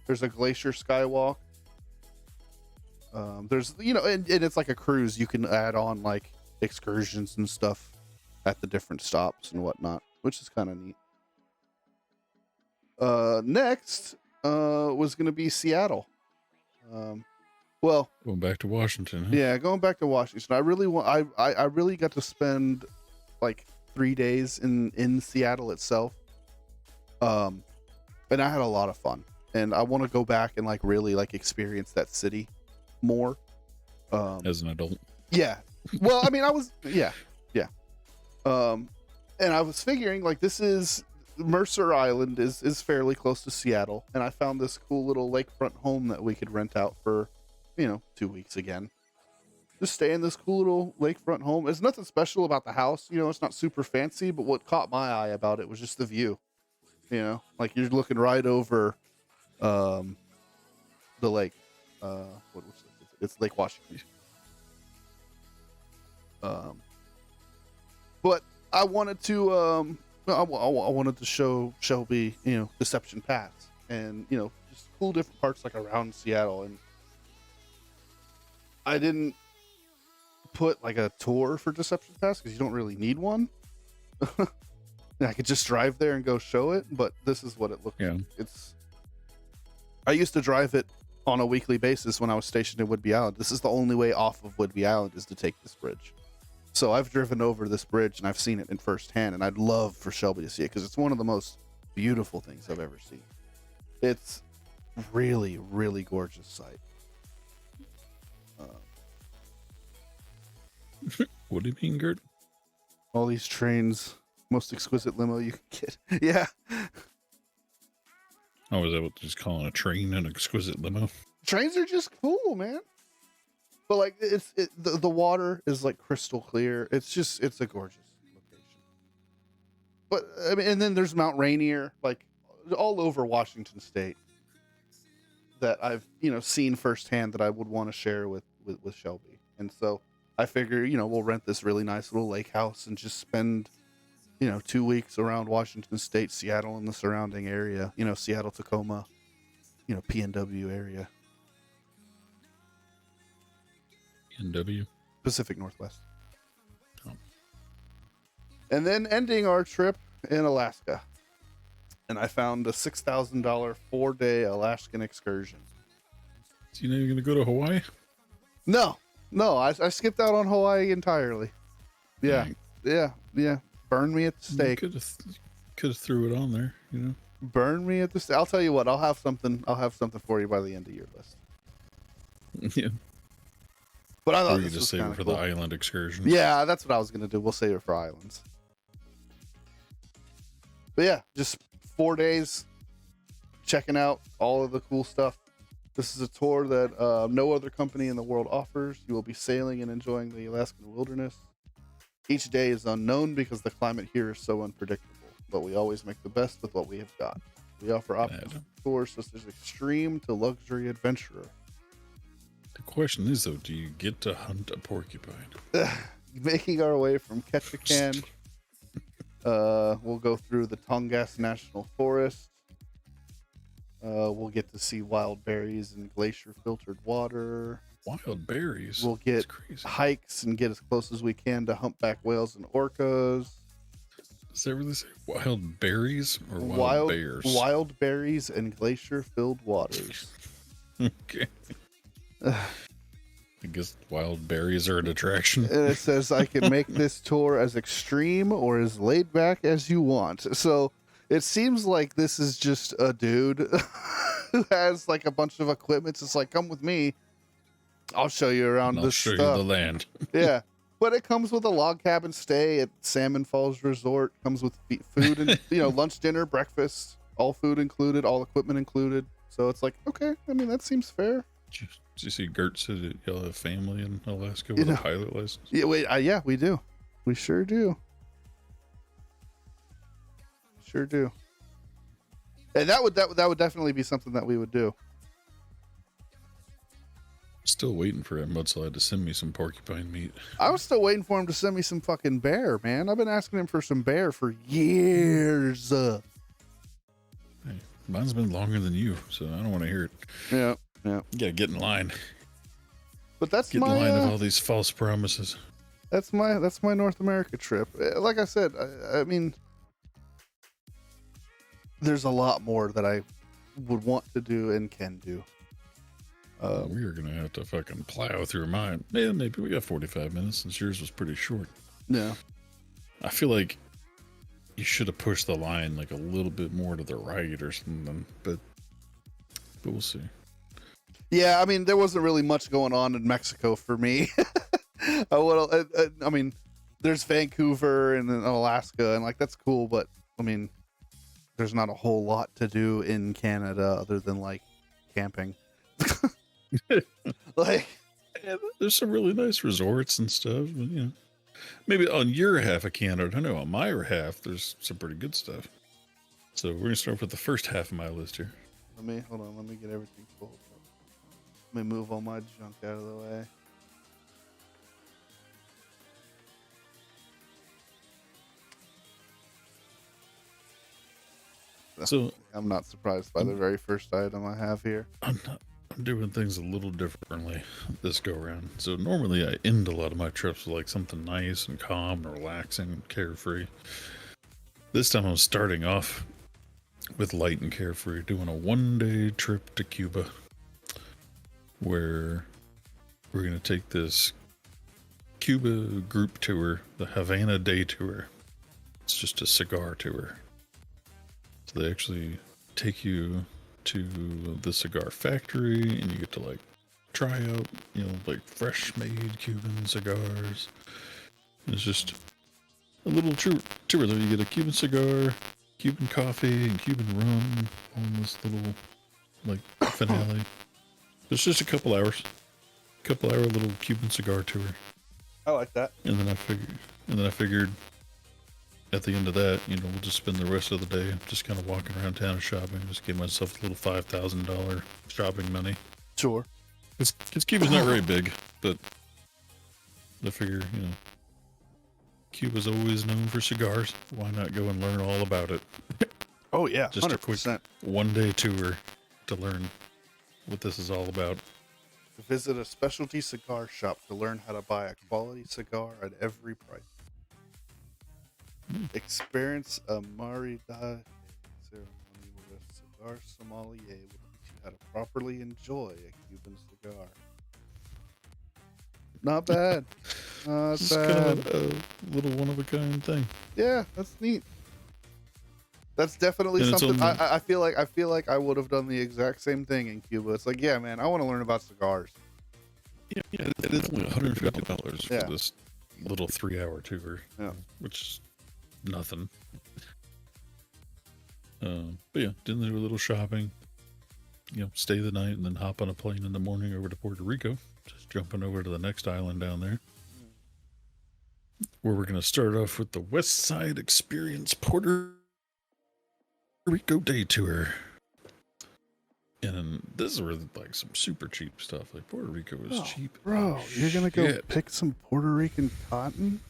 There's a glacier skywalk. There's, and it's like a cruise. You can add on like excursions and stuff at the different stops and whatnot, which is kind of neat. Next was going to be Seattle. Well, Going back to Washington. Huh? yeah, going back to Washington. I really want. I really got to spend like 3 days in Seattle itself. And I had a lot of fun. And I want to go back and like really like experience that city more. As an adult. Yeah. Well, I mean, yeah. And I was figuring like this is Mercer Island is fairly close to Seattle, and I found this cool little lakefront home that we could rent out for, 2 weeks again. Just stay in this cool little lakefront home. There's nothing special about the house, it's not super fancy, but what caught my eye about it was just the view. Like you're looking right over the lake. It's Lake Washington. But I wanted to I wanted to show Shelby, Deception Pass, and just cool different parts like around Seattle. And I didn't put like a tour for Deception Pass because you don't really need one. I could just drive there and go show it, but this is what it looks like. I used to drive it on a weekly basis when I was stationed in Whidbey Island. This is the only way off of Whidbey Island is to take this bridge. So I've driven over this bridge and I've seen it in firsthand, and I'd love for Shelby to see it because it's one of the most beautiful things I've ever seen. It's really, really gorgeous sight. What do you mean, Gert? All these trains, most exquisite limo you can get. Yeah. Oh, is that what just calling a train an exquisite limo? Trains are just cool, man. But like the water is like crystal clear. It's a gorgeous location. But I mean, and then there's Mount Rainier, like all over Washington State, that I've seen firsthand that I would want to share with Shelby. And so I figure we'll rent this really nice little lake house and just spend 2 weeks around Washington State, Seattle, and the surrounding area. Seattle, Tacoma, PNW area. PNW? Pacific Northwest. Oh. And then ending our trip in Alaska. And I found a $6,000 4-day Alaskan excursion. So you're going to go to Hawaii? No, I skipped out on Hawaii entirely. Yeah, Dang. yeah. Burn me at the stake. Could have threw it on there, Burn me at the stake. I'll tell you what. I'll have something for you by the end of your list. Yeah. But I thought or you this just was save kinda it for cool. the island excursion. Yeah, that's what I was gonna do. We'll save it for islands. But yeah, just 4 days checking out all of the cool stuff. This is a tour that no other company in the world offers. You will be sailing and enjoying the Alaskan wilderness. Each day is unknown because the climate here is so unpredictable, but we always make the best with what we have got. We offer options for tours such as extreme to luxury adventurer. The question is, though, do you get to hunt a porcupine? Making our way from Ketchikan, we'll go through the Tongass National Forest. We'll get to see wild berries and glacier filtered water. Wild berries? We'll get crazy. hikes and get as close as we can to humpback whales and orcas. Does that really say wild berries or wild bears? Wild berries and glacier filled waters. Okay. I guess wild berries are an attraction. And it says I can make this tour as extreme or as laid back as you want. So it seems like this is just a dude who has like a bunch of equipment. It's like, come with me. I'll show you around I'll this show stuff. you the land. Yeah. But it comes with a log cabin stay at Salmon Falls Resort. Comes with food and lunch, dinner, breakfast, all food included, all equipment included. So it's like, okay, I mean that seems fair. Did you see Gert said that y'all have family in Alaska with a pilot license? Yeah, yeah, we do. We sure do. Sure do. And that would definitely be something that we would do. Still waiting for that mudslide to send me some porcupine meat. I was still waiting for him to send me some fucking bear, man. I've been asking him for some bear for years. Hey, mine's been longer than you, so I don't want to hear it. Yeah. You gotta get in line. But that's Get in line of all these false promises. That's my North America trip. Like I said, I mean, there's a lot more that I would want to do and can do. We are gonna have to fucking plow through mine. Yeah, maybe we got 45 minutes since yours was pretty short. Yeah. I feel like you should have pushed the line like a little bit more to the right or something, but we'll see. Yeah, I mean, there wasn't really much going on in Mexico for me. I mean, there's Vancouver and then Alaska, and like that's cool, but I mean, there's not a whole lot to do in Canada other than like camping. Like, Yeah, there's some really nice resorts and stuff. But, you know, maybe on your half of Canada, I know on my half, there's some pretty good stuff. So we're gonna start with the first half of my list here. let me get everything pulled up. Let me move all my junk out of the way. So I'm not surprised by the very first item I have here. I'm doing things a little differently this go around. So normally I end a lot of my trips with like something nice and calm and relaxing and carefree. This time I'm starting off with light and carefree, doing a 1-day trip to Cuba where we're going to take this Cuba group tour, the Havana Day Tour. It's just a cigar tour. So they actually take you to the cigar factory and you get to like try out, you know, like fresh made Cuban cigars. It's just a little tour though. You get a Cuban cigar, Cuban coffee, and Cuban rum on this little like finale. It's just a couple hour little Cuban cigar tour. I like that. And then I figured at the end of that, you know, we'll just spend the rest of the day just kind of walking around town and shopping. Just give myself a little $5,000 shopping money. Sure. Because Cuba's not very big, but I figure, you know, Cuba's always known for cigars. Why not go and learn all about it? Oh yeah, Just 100%. a quick 1-day tour to learn what this is all about. Visit a specialty cigar shop to learn how to buy a quality cigar at every price. Experience a maridaje ceremony with a cigar sommelier will teach you how to properly enjoy a Cuban cigar. Not bad. Not It's bad. kind of a little one-of-a-kind thing. Yeah, that's neat. That's definitely And it's something. on the- I feel like I would have done the exact same thing in Cuba. It's like, yeah, man, I want to learn about cigars. Yeah, it is only $150 Yeah. for this little 3-hour tour. Yeah. Which is nothing. But yeah, did a little shopping. You know, stay the night and then hop on a plane in the morning over to Puerto Rico. Just jumping over to the next island down there. Where we're going to start off with the West Side Experience Puerto Rico Day Tour. And this is where like some super cheap stuff. Like Puerto Rico is cheap. Bro, you're gonna go Shit. pick some Puerto Rican cotton?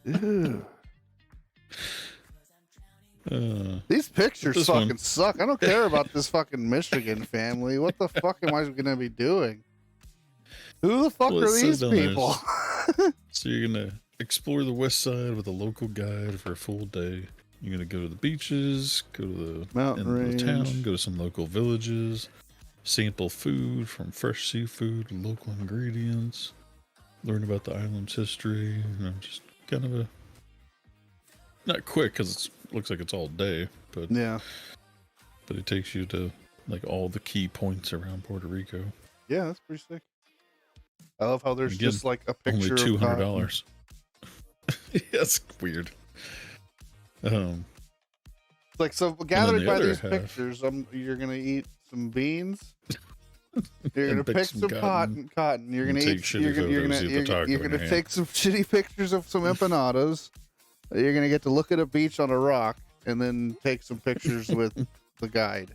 Ew. These pictures this fucking one- suck. I don't care about this fucking Michigan family. What the fuck am I gonna be doing? Who the fuck Well, it are says these down there, people? So you're going to explore the West Side with a local guide for a full day. You're going to go to the beaches, go to the Mountain end of the town, range. go to some local villages, sample food from fresh seafood, local ingredients, learn about the island's history. You know, just kind of a not quick because it looks like it's all day, but Yeah. it takes you to like all the key points around Puerto Rico. Yeah, that's pretty sick. I love how there's Again, just like a Only picture of cotton. $200. Yeah, that's weird. It's like, so gathered the by other these half- pictures, you're gonna eat some beans. You're And gonna pick pick some some cotton. cotton. You're And gonna take eat. shitty You're gonna photos, eat the taco you're in gonna your take some shitty pictures of some empanadas. You're gonna get to look at a beach on a rock and then take some pictures with the guide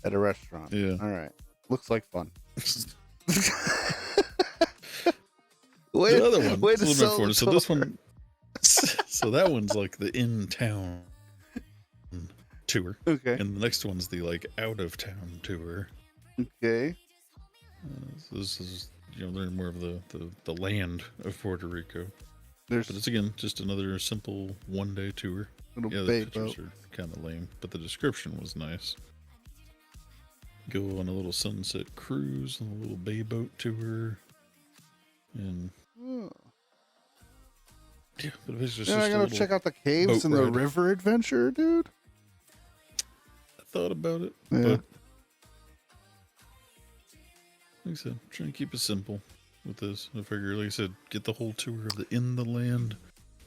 at a restaurant. Yeah. All right. Looks like fun. The other one, way it's to a little sell bit the for so this tour. one, so that one's like the in-town tour, Okay. and the next one's the like out-of-town tour. Okay. So this is learn more of the land of Puerto Rico. There's But it's again just another simple 1-day tour. little Yeah, the bay pictures boat. are kind of lame, but the description was nice. Go on a little sunset cruise and a little bay boat tour, and Oh. yeah, but it's just, Yeah, I a gotta little check out the caves boat and the ride. river adventure, dude. I thought about it, Yeah. but like I said, trying to keep it simple with this. I figure, like I said, get the whole tour of the in the land,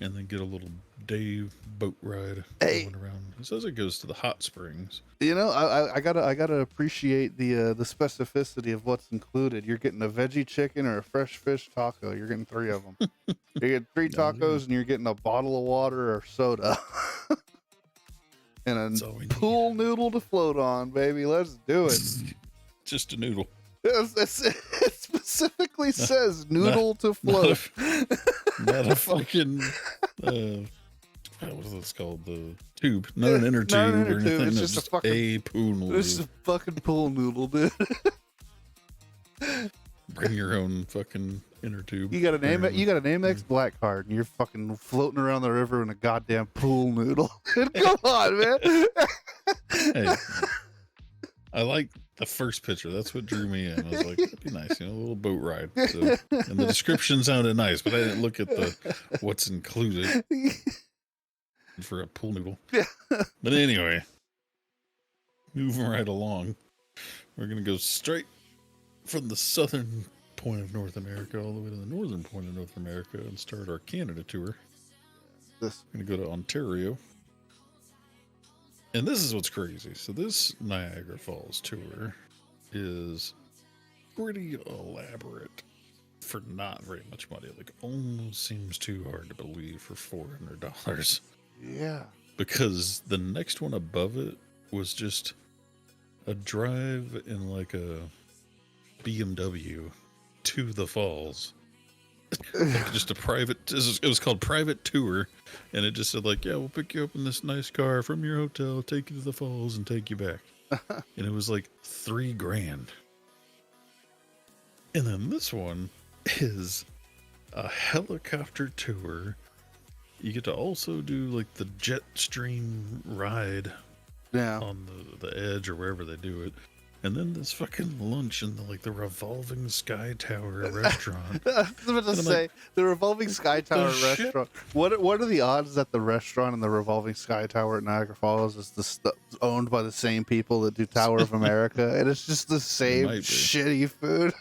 and then get a little day boat ride going around. It says it goes to the hot springs. You know, I gotta appreciate the specificity of what's included. You're getting a veggie chicken or a fresh fish taco. You're getting 3 of them. You're getting 3 Oh, tacos, yeah. and you're getting a bottle of water or soda, and That's a all we need. pool noodle to float on, baby. Let's do it. Just a noodle. It specifically says noodle to float. Not a fucking what is this called? The tube. Not an inner tube, Not an inner or tube, anything. it's No, just a just fucking- a pool noodle. This is a fucking pool noodle, dude. Bring your own fucking inner tube. You got an Amex, apparently. you got an Amex Black Card, and you're fucking floating around the river in a goddamn pool noodle. Come on, man. Hey, I like the first picture. That's what drew me in. I was like, that'd be nice, a little boat ride. So, and the description sounded nice, but I didn't look at the what's included for a pool noodle. Yeah. But anyway, moving right along, we're gonna go straight from the southern point of North America all the way to the northern point of North America and start our Canada tour. This We're gonna go to Ontario. And this is what's crazy. So this Niagara Falls tour is pretty elaborate for not very much money. Like, almost seems too hard to believe for $400. yeah. Because the next one above it was just a drive in like a BMW to the falls. Like just a private, it was called private tour, and it just said like, yeah, we'll pick you up in this nice car from your hotel, take you to the falls, and take you back. And it was like $3,000. And then this one is a helicopter tour. You get to also do like the jet stream ride Yeah. on the edge or wherever they do it. And then this fucking lunch in the revolving Sky Tower restaurant. I was about to And I'm say like, the revolving Sky Tower shit? restaurant. What are the odds that the restaurant and the revolving Sky Tower at Niagara Falls is owned by the same people that do Tower of America, and it's just the same might be. shitty food?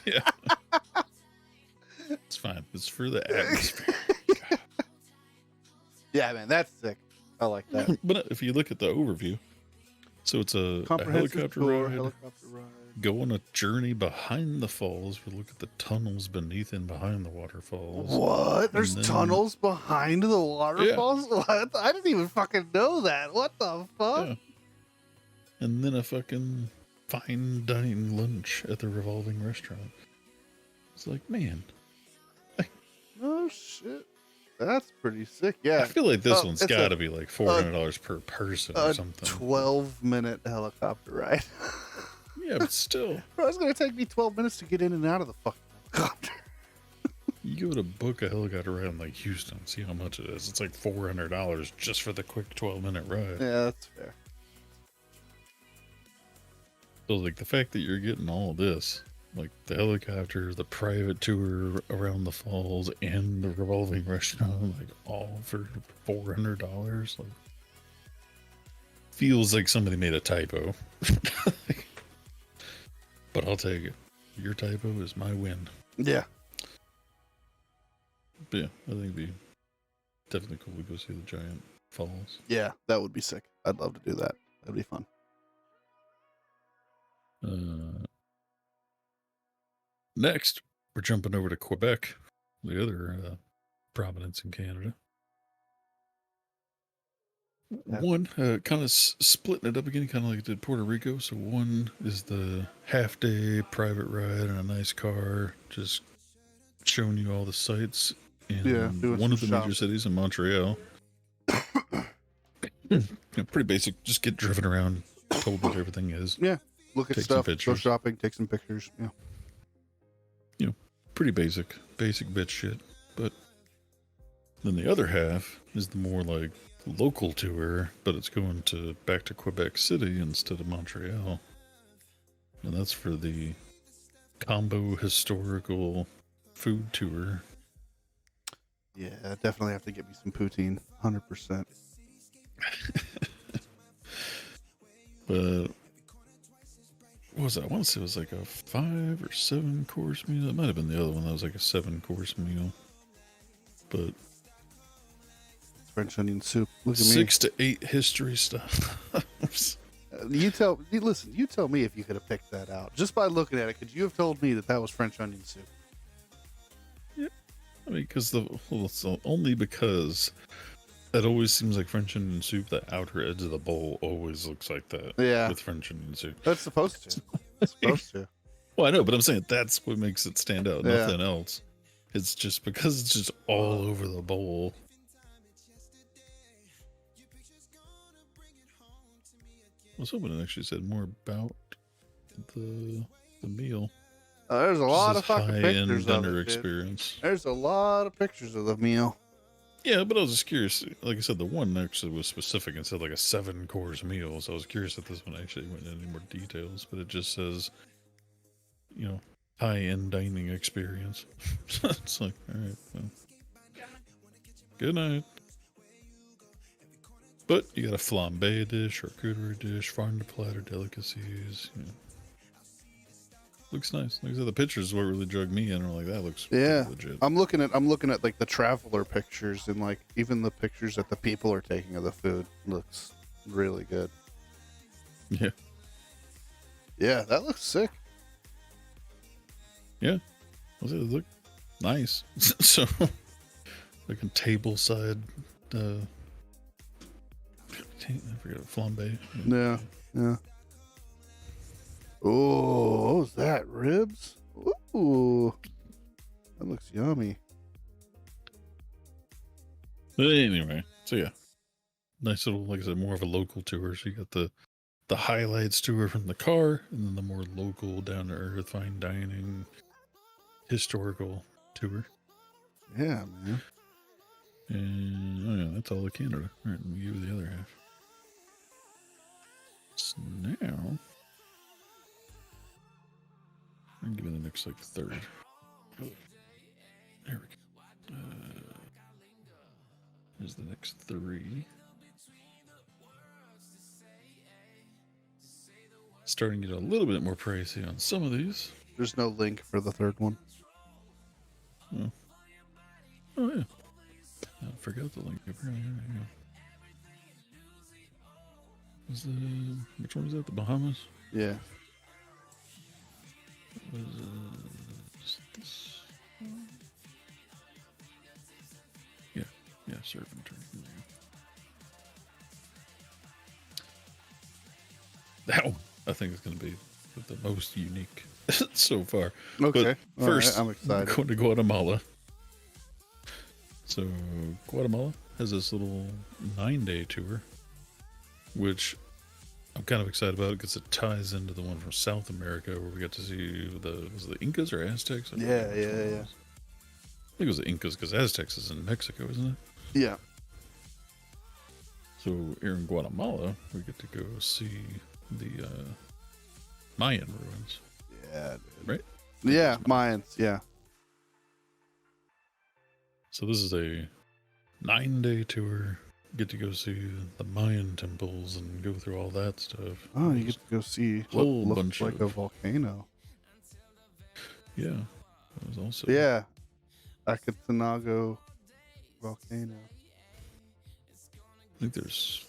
Yeah. It's fine. It's for the atmosphere. Yeah, man, that's sick. I like that. But if you look at the overview, so it's a Comprehensive helicopter tour, ride. helicopter ride. Go on a journey behind the falls. We look at the tunnels beneath and behind the waterfalls. What? There's then- tunnels behind the waterfalls? What? I didn't even fucking know that. What the fuck? Yeah. And then a fucking fine dining lunch at the revolving restaurant. It's like, man, Oh shit. That's pretty sick. I Yeah. feel like this Oh, one's it's got to be like $400 per person or A something. 12-minute helicopter ride. Yeah, but still, Bro, it's gonna take me 12 minutes to get in and out of the fucking helicopter. you go to book a helicopter ride in like Houston, see how much it is. It's like $400 just for the quick 12-minute ride. Yeah, that's fair. So like the fact that you're getting all of this, like the helicopter, the private tour around the falls, and the revolving restaurant, like all for $400, like feels like somebody made a typo. But I'll take it. Your typo is my win. Yeah. But yeah, I think it'd be definitely cool to go see the giant falls. Yeah, that would be sick. I'd love to do that. That'd be fun. Next, we're jumping over to Quebec, the other province in Canada. Yeah. One, kind of splitting it up again, kind of like it did Puerto Rico. So one is the half-day private ride in a nice car, just showing you all the sights in Yeah, doing one some of the major shopping. cities in Montreal. Pretty basic. Just get driven around, told what everything is. Yeah. Look at Take some stuff, go pictures. shopping, take some pictures. Yeah. pretty basic bitch shit. But then the other half is the more like local tour, but it's going to back to Quebec City instead of Montreal. And that's for the combo historical food tour. Yeah, definitely have to get me some poutine. 100%. But what was that? I want to say it was like a 5 or 7 course meal. It might have been the other one that was like a 7 course meal. But French onion soup. Look at 6 to 8 history stuff. You tell me if you could have picked that out. Just by looking at it, could you have told me that that was French onion soup? Yeah. I mean, only because it always seems like French onion soup, the outer edge of the bowl always looks like that. Yeah. With French onion soup. That's supposed to. It's supposed to. Well, I know, but I'm saying that's what makes it stand out. Yeah. Nothing else. It's just because it's just all over the bowl. I was hoping it actually said more about the meal. There's a lot of fucking pictures of dinner it, experience. There's a lot of pictures of the meal. Yeah, but I was just curious. Like I said, the one actually was specific and said like a 7-course meal. So I was curious if this one actually went into any more details. But it just says, high-end dining experience. It's like, all right, well, good night. But you got a flambe dish, charcuterie dish, farm to platter delicacies. Looks nice. Like I said, the pictures is what really drug me in. I'm like, that looks legit. I'm looking at like the traveler pictures and like even the pictures that the people are taking of the food looks really good. Yeah. Yeah, that looks sick. Yeah. It look nice. So, like a table side, I forget, flambe. Yeah. Oh, what was that? Ribs? Ooh. That looks yummy. But anyway, so yeah. Nice little, like I said, more of a local tour. So you got the highlights tour from the car, and then the more local, down to earth, fine dining, historical tour. Yeah, man. And that's all of Canada. All right, let me give you the other half. So now, I'm giving the next like third. There we go. Here's the next 3. Starting to get a little bit more pricey on some of these. There's no link for the third one. Oh yeah. I forgot the link. Which one was that? The Bahamas? Yeah. Was this? Yeah, serpent turn. That one, I think, is going to be the most unique so far. Okay. But first, right, I'm excited. Going to Guatemala. So Guatemala has this little 9-day tour, which I'm kind of excited about because it ties into the one from South America where we got to see was it the Incas or Aztecs? Yeah. I think it was the Incas because Aztecs is in Mexico, isn't it? Yeah. So here in Guatemala, we get to go see the Mayan ruins. Yeah, dude. Right? Yeah, Mayans, yeah. So this is a 9-day tour. Get to go see the Mayan temples and go through all that stuff. Oh, you get to go see what Whole looks bunch like of- a volcano. Yeah, that was also Yeah. Acatenango volcano. I think there's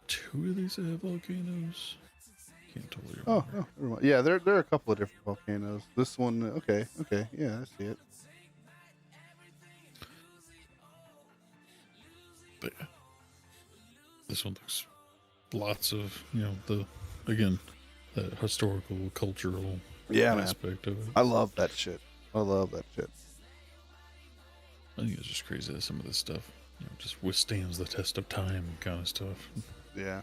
2 of these that have volcanoes. Can't totally Oh, remember. never mind. Yeah, there are a couple of different volcanoes. This one, okay, yeah, I see it. But yeah, this one looks lots of that historical, cultural aspect of it. I love that shit. I think it's just crazy that some of this stuff just withstands the test of time kind of stuff. Yeah.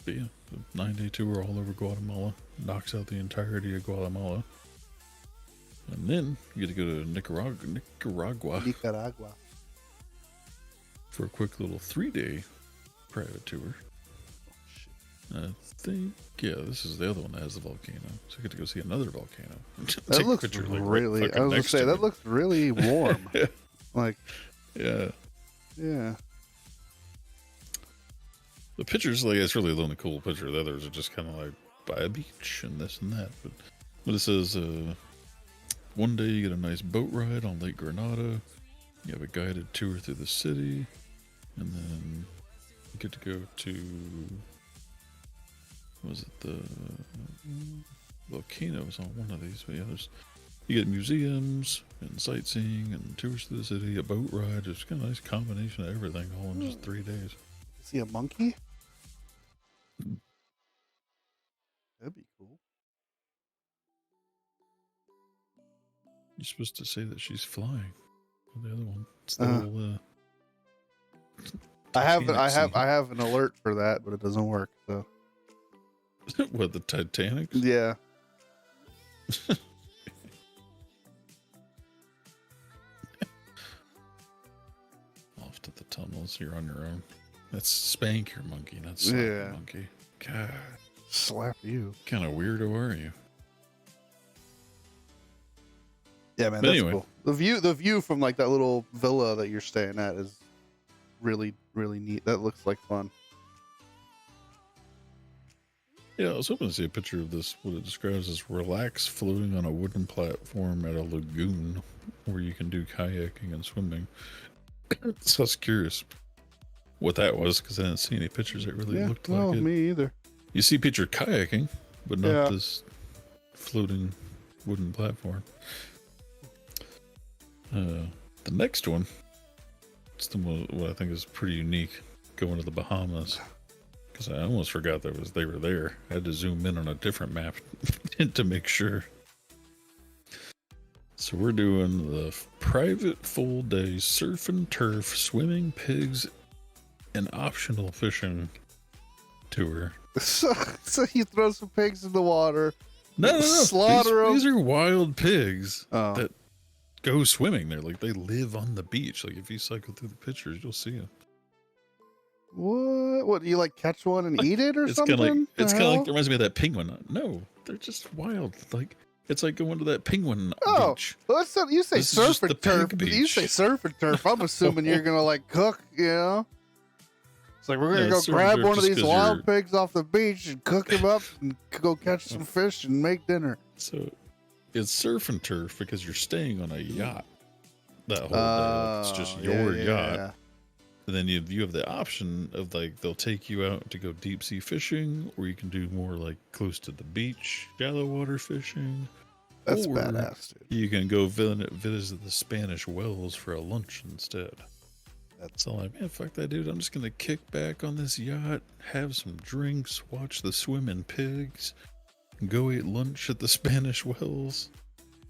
But yeah, the 9-day tour all over Guatemala. Knocks out the entirety of Guatemala. And then you get to go to Nicaragua for a quick little 3-day private tour. I think, yeah, this is the other one that has the volcano. So you get to go see another volcano. That looks really, I was going to say, that looks really warm. Like, yeah. Yeah. The pictures, like, it's really the only cool picture. The others are just kind of like by a beach and this and that. But it says, one day you get a nice boat ride on Lake Granada. You have a guided tour through the city. And then you get to go to, was it the volcanoes on one of these? But yeah, you get museums and sightseeing and tours through the city, a boat ride. It's kind of a nice combination of everything all in just 3 days. Is he a monkey? That'd be cool. You're supposed to say that she's flying. The other one. It's the whole, I have an alert for that, but it doesn't work. So. What, the Titanic? Yeah. Off to the tunnels. You're on your own. That's spank your monkey, not slap your monkey. God. Slap you. What kind of weirdo are you? Yeah, man, that's cool. The view from like that little villa that you're staying at is really, really neat. That looks like fun. Yeah, I was hoping to see a picture of this, what it describes as relax floating on a wooden platform at a lagoon where you can do kayaking and swimming. So I was curious what that was because I didn't see any pictures that really looked like it. Me either. You see picture kayaking, but not this floating wooden platform. The next one, it's the one what I think is pretty unique, going to the Bahamas. Because I almost forgot they were there. I had to zoom in on a different map to make sure. So we're doing the private full day surf and turf, swimming, pigs, and optional fishing tour. So you throw some pigs in the water. No. Slaughter them. These are wild pigs that go swimming there. Like, they live on the beach. Like, if you cycle through the pictures, you'll see them. What? Do you like catch one and eat it or something? It's kind of like, it reminds me of that penguin. No, they're just wild. Like, it's like going to that penguin beach. Well, you say surf and turf. You say surf and turf. I'm assuming you're going to like cook, you know? It's like, we're going to go grab one of these wild pigs off the beach and cook him up and go catch some fish and make dinner. So it's surf and turf because you're staying on a yacht that whole day. It's just your yacht. Yeah. And then you have the option of, like, they'll take you out to go deep sea fishing, or you can do more like close to the beach, shallow water fishing. That's badass, dude. You can go visit the Spanish wells for a lunch instead. That's all. Like, man, fuck that, dude. I'm just gonna kick back on this yacht, have some drinks, watch the swimming pigs, and go eat lunch at the Spanish wells.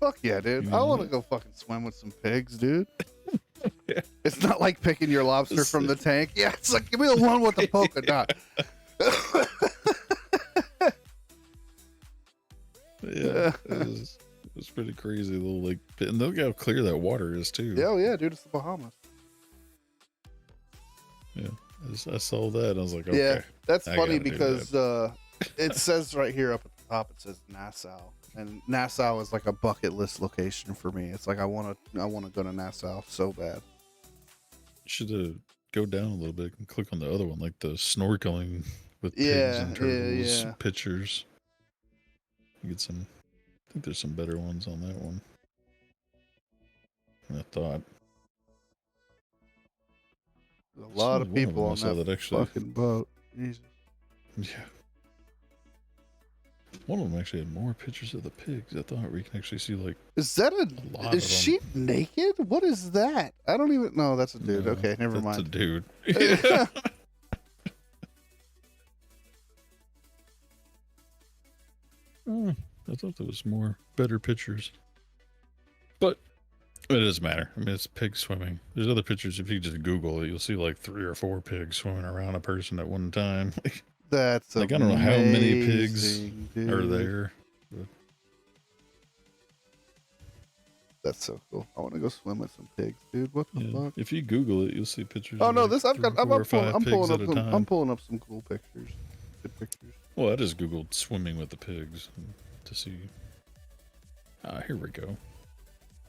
Fuck yeah, dude. I want to go fucking swim with some pigs, dude. Yeah. It's not like picking your lobster from the tank. Yeah, it's like, give me the one with the polka dot. Yeah, it was pretty crazy. Little, like, and look how clear that water is too. Yeah, yeah, dude, it's the Bahamas. Yeah, I saw that. I was like, okay. Yeah, that's funny because it says right here up at the top, it says Nassau. And Nassau is like a bucket list location for me. It's like I want to go to Nassau so bad. You should go down a little bit and click on the other one, like the snorkeling with pigs and turtles pictures. You get some. I think there's some better ones on that one. I thought. There's a lot of people on that fucking boat. Jesus. Yeah. One of them actually had more pictures of the pigs. I thought we can actually see, like, is that is she naked? What is that? I don't even know. That's a dude. No, okay, never mind. That's a dude. Yeah. I thought there was better pictures. But it doesn't matter. I mean, it's pigs swimming. There's other pictures. If you just Google it, you'll see like 3 or 4 pigs swimming around a person at one time. That's like, I don't know how many pigs dude. are there. But That's so cool. I want to go swim with some pigs, dude. What the yeah, fuck? if you Google it, you'll see pictures Oh of no, like this I've 3, got. 4, or 5 I'm pigs pulling at up a some. I'm time. pulling up some cool pictures. Good pictures. Well, I just Googled swimming with the pigs to see. Ah, here we go.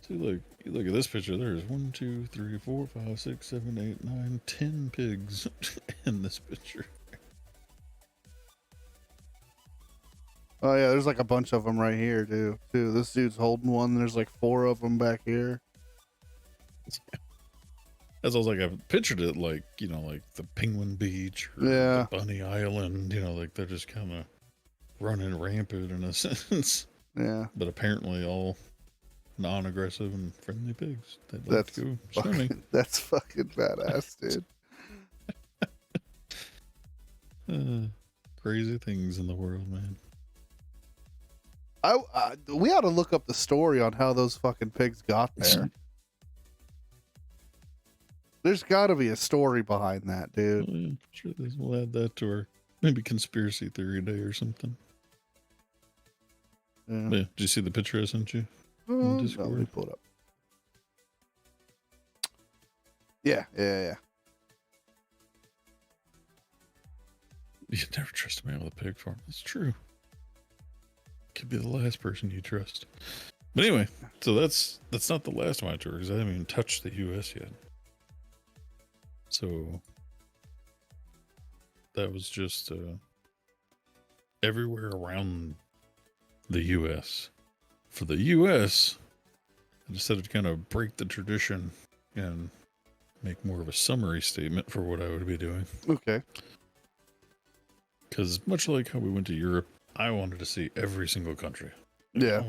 See, look, you look at this picture. There's 1, 2, 3, 4, 5, 6, 7, 8, 9, 10 pigs in this picture. Oh yeah, there's like a bunch of them right here, dude. Too. This dude's holding one. There's like 4 of them back here. As I was like, I've pictured it like, you know, like the Penguin Beach or Yeah. the Bunny Island, you know, like they're just kind of running rampant in a sense. Yeah. But apparently all non-aggressive and friendly pigs. They'd like That's to go swimming. That's fucking badass, dude. Crazy things in the world, man. We ought to look up the story on how those fucking pigs got there. There's got to be a story behind that, dude. Well, yeah, sure. We'll add that to our maybe conspiracy theory day or something. Yeah. Yeah. Did you see the picture I sent you? No, Discord? let me pull it up. Yeah. You never trust a man with a pig farm. That's true. Could be the last person you trust. But anyway, so that's not the last of my tour because I haven't even touched the U.S. yet. So that was just everywhere around the U.S. For the U.S., I decided to kind of break the tradition and make more of a summary statement for what I would be doing. Okay. Because much like how we went to Europe, I wanted to see every single country. Yeah.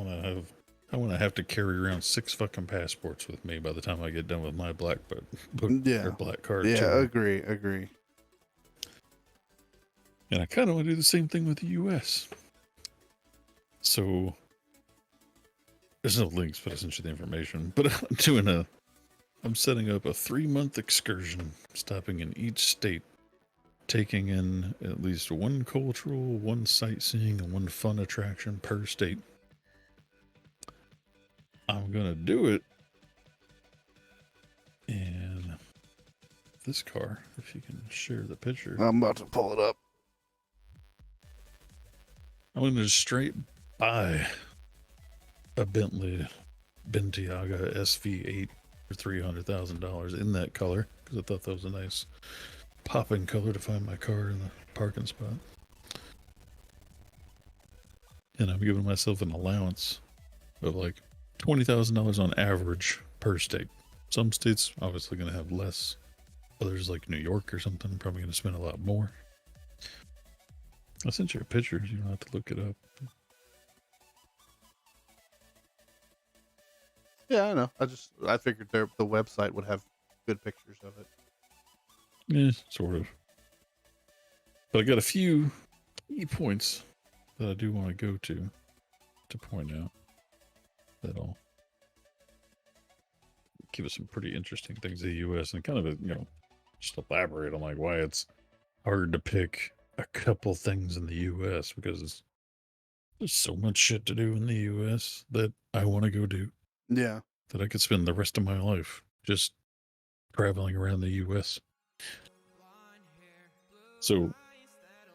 I want to have to carry around 6 fucking passports with me by the time I get done with my black book or black card. Yeah, tour. agree. And I kind of want to do the same thing with the U.S. So there's no links, but I sent you the information. But I'm setting up a 3-month excursion, stopping in each state, taking in at least 1 cultural, 1 sightseeing, and 1 fun attraction per state. I'm gonna do it in this car, if you can share the picture. I'm about to pull it up. I'm gonna just straight buy a Bentley Bentayga SV8 for $300,000 in that color because I thought that was a nice popping color to find my car in the parking spot. And I'm giving myself an allowance of like $20,000 on average per state. Some states obviously going to have less. Others like New York or something probably going to spend a lot more. I sent you a picture. You don't have to look it up. Yeah, I know. I figured the website would have good pictures of it. Yeah, sort of. But I got a few key points that I do want to go to point out that'll give us some pretty interesting things of the U.S. and kind of, just elaborate on like why it's hard to pick a couple things in the U.S. because there's so much shit to do in the U.S. that I want to go do. Yeah. That I could spend the rest of my life just traveling around the U.S. So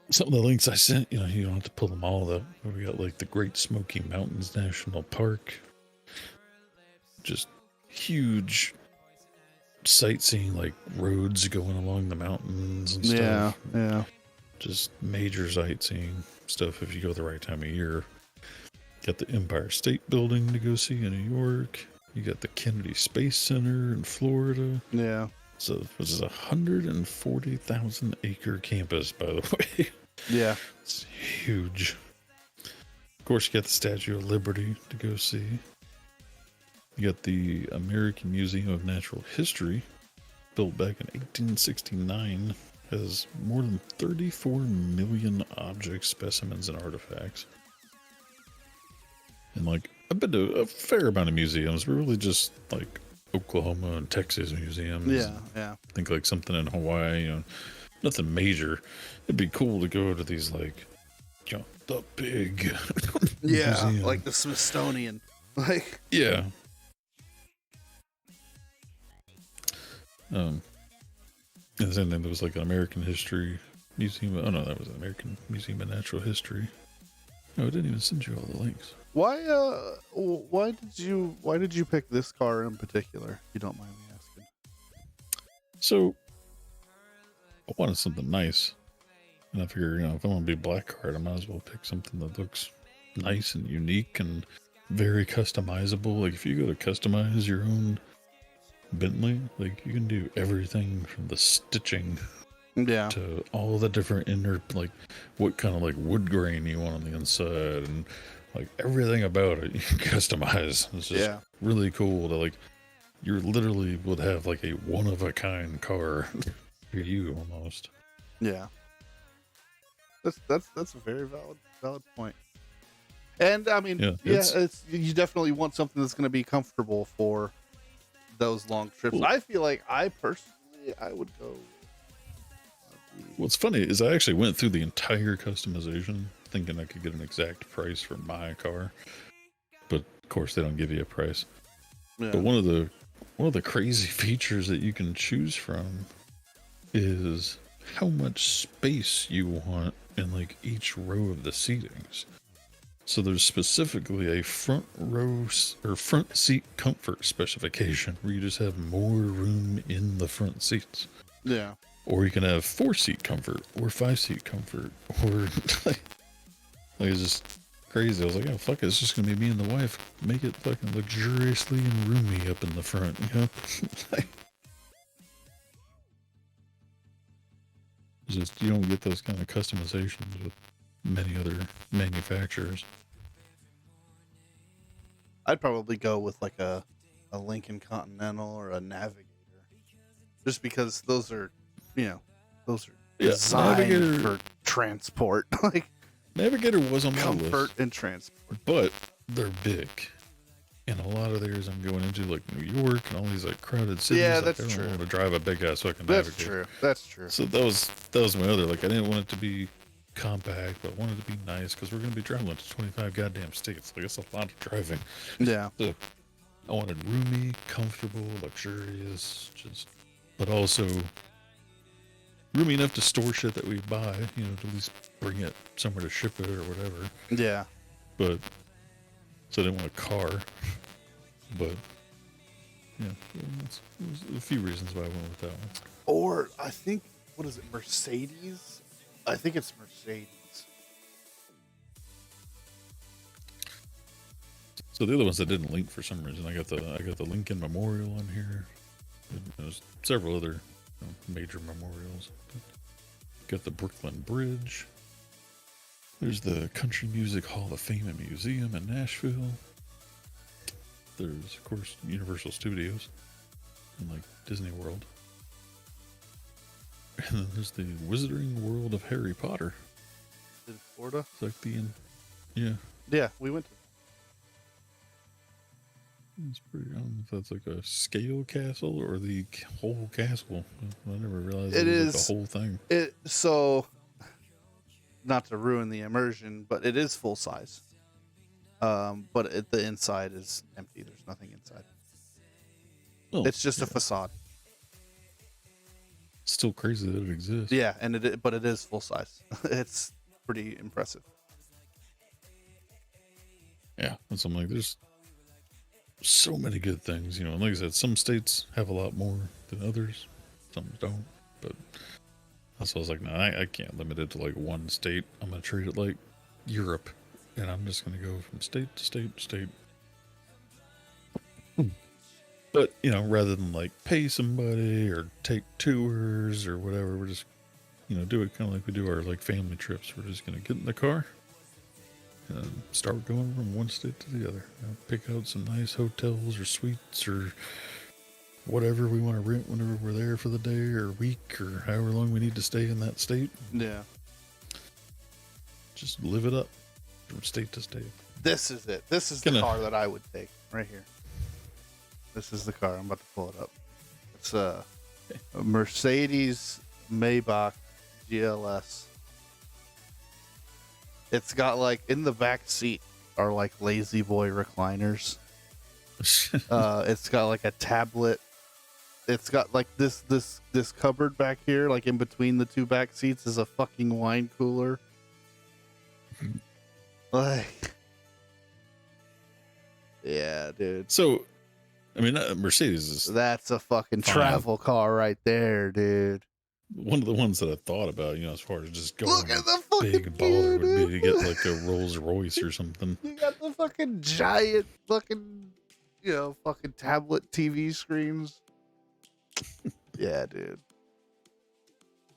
some of the links I sent, you don't have to pull them all up. We got like the Great Smoky Mountains National Park. Just huge sightseeing, like roads going along the mountains and stuff. Yeah. Just major sightseeing stuff if you go the right time of year. Got the Empire State Building to go see in New York. You got the Kennedy Space Center in Florida. Yeah. So this is a 140,000 acre campus, by the way. Yeah. It's huge. Of course, you got the Statue of Liberty to go see. You got the American Museum of Natural History, built back in 1869, has more than 34 million objects, specimens, and artifacts. And like, I've been to a fair amount of museums, but really just like Oklahoma and Texas museums. Yeah. I think like something in Hawaii, nothing major. It'd be cool to go to these like, you know, the big museum. like the Smithsonian. Like, yeah. And the same thing, there was like an American History Museum. Oh no, that was an American Museum of Natural History. No, it didn't even send you all the links. why did you pick this car in particular, if you don't mind me asking? So I wanted something nice. And I figure, you know, if I'm gonna be black card, I might as well pick something that looks nice and unique and very customizable. Like if you go to customize your own Bentley, like you can do everything from the stitching Yeah. to all the different inner, like what kind of like wood grain you want on the inside, and like everything about it you can customize. It's just really cool to like, you literally would have like a one of a kind car for you almost. Yeah. That's a very valid point. And I mean, it's you definitely want something that's going to be comfortable for those long trips. Well, I feel like I would go. What's funny is I actually went through the entire customization thinking I could get an exact price for my car, but of course they don't give you a price. Yeah. But one of the crazy features that you can choose from is how much space you want in like each row of the seatings. So there's specifically a front row or front seat comfort specification where you just have more room in the front seats. Yeah. Or you can have 4-seat comfort or 5-seat comfort, or like it's just crazy. I was like, oh fuck it, it's just gonna be me and the wife. Make it fucking luxuriously and roomy up in the front, you know? Like, it's just, you don't get those kind of customizations with many other manufacturers. I'd probably go with like a Lincoln Continental or a Navigator, just because those are designed for transport. Like Navigator was on my comfort list, and transport, but they're big, and a lot of the areas I'm going into, like New York and all these like crowded cities. Yeah, like, that's I don't true. want to drive a big ass fucking That's Navigator. true. That's true. So that was my other, like, I didn't want it to be compact, but I wanted it to be nice because we're going to be traveling to 25 goddamn states. Like, it's a lot of driving. Yeah. So I wanted roomy, comfortable, luxurious, but also roomy enough to store shit that we buy, you know, to at least bring it somewhere to ship it or whatever. Yeah. But, so I didn't want a car, but yeah, there's a few reasons why I went with that one. Or I think, what is it, Mercedes? I think it's Mercedes. So the other ones that didn't link for some reason, I got the Lincoln Memorial on here. There's several other major memorials. Got the Brooklyn Bridge. There's the Country Music Hall of Fame and Museum in Nashville. There's, of course, Universal Studios and like Disney World. And then there's the Wizarding World of Harry Potter. In Florida? It's like yeah. Yeah, we went to. It's pretty, I don't know if that's like a scale castle or the whole castle. I never realized it was like the whole thing. So, not to ruin the immersion, but it is full size. But the inside is empty. There's nothing inside. Oh, it's just a facade. Still crazy that it exists. Yeah, but it is full size. It's pretty impressive. Yeah, and so I'm like, there's so many good things, you know. And like I said, some states have a lot more than others, some don't. But that's why I was like, no, I can't limit it to like one state. I'm gonna treat it like Europe, and I'm just gonna go from state to state to state. But you know, rather than like pay somebody or take tours or whatever, we're just, you know, do it kind of like we do our like family trips. We're just gonna get in the car and start going from one state to the other. You know, pick out some nice hotels or suites or whatever we want to rent whenever we're there for the day or week or however long we need to stay in that state. Yeah. Just live it up from state to state. This is it. This is the car that I would take right here. This is the car. I'm about to pull it up. It's a Mercedes Maybach GLS. It's got like in the back seat are like lazy boy recliners. It's got like a tablet. It's got like this cupboard back here, like in between the two back seats, is a fucking wine cooler. Like, yeah, dude. So, I mean, Mercedes is That's a fucking fine. travel car right there, dude. One of the ones that I thought about, as far as just going Look at the fucking big baller view, would be to dude. get like a Rolls Royce or something. You got the fucking giant fucking, fucking tablet TV screens. Yeah, dude.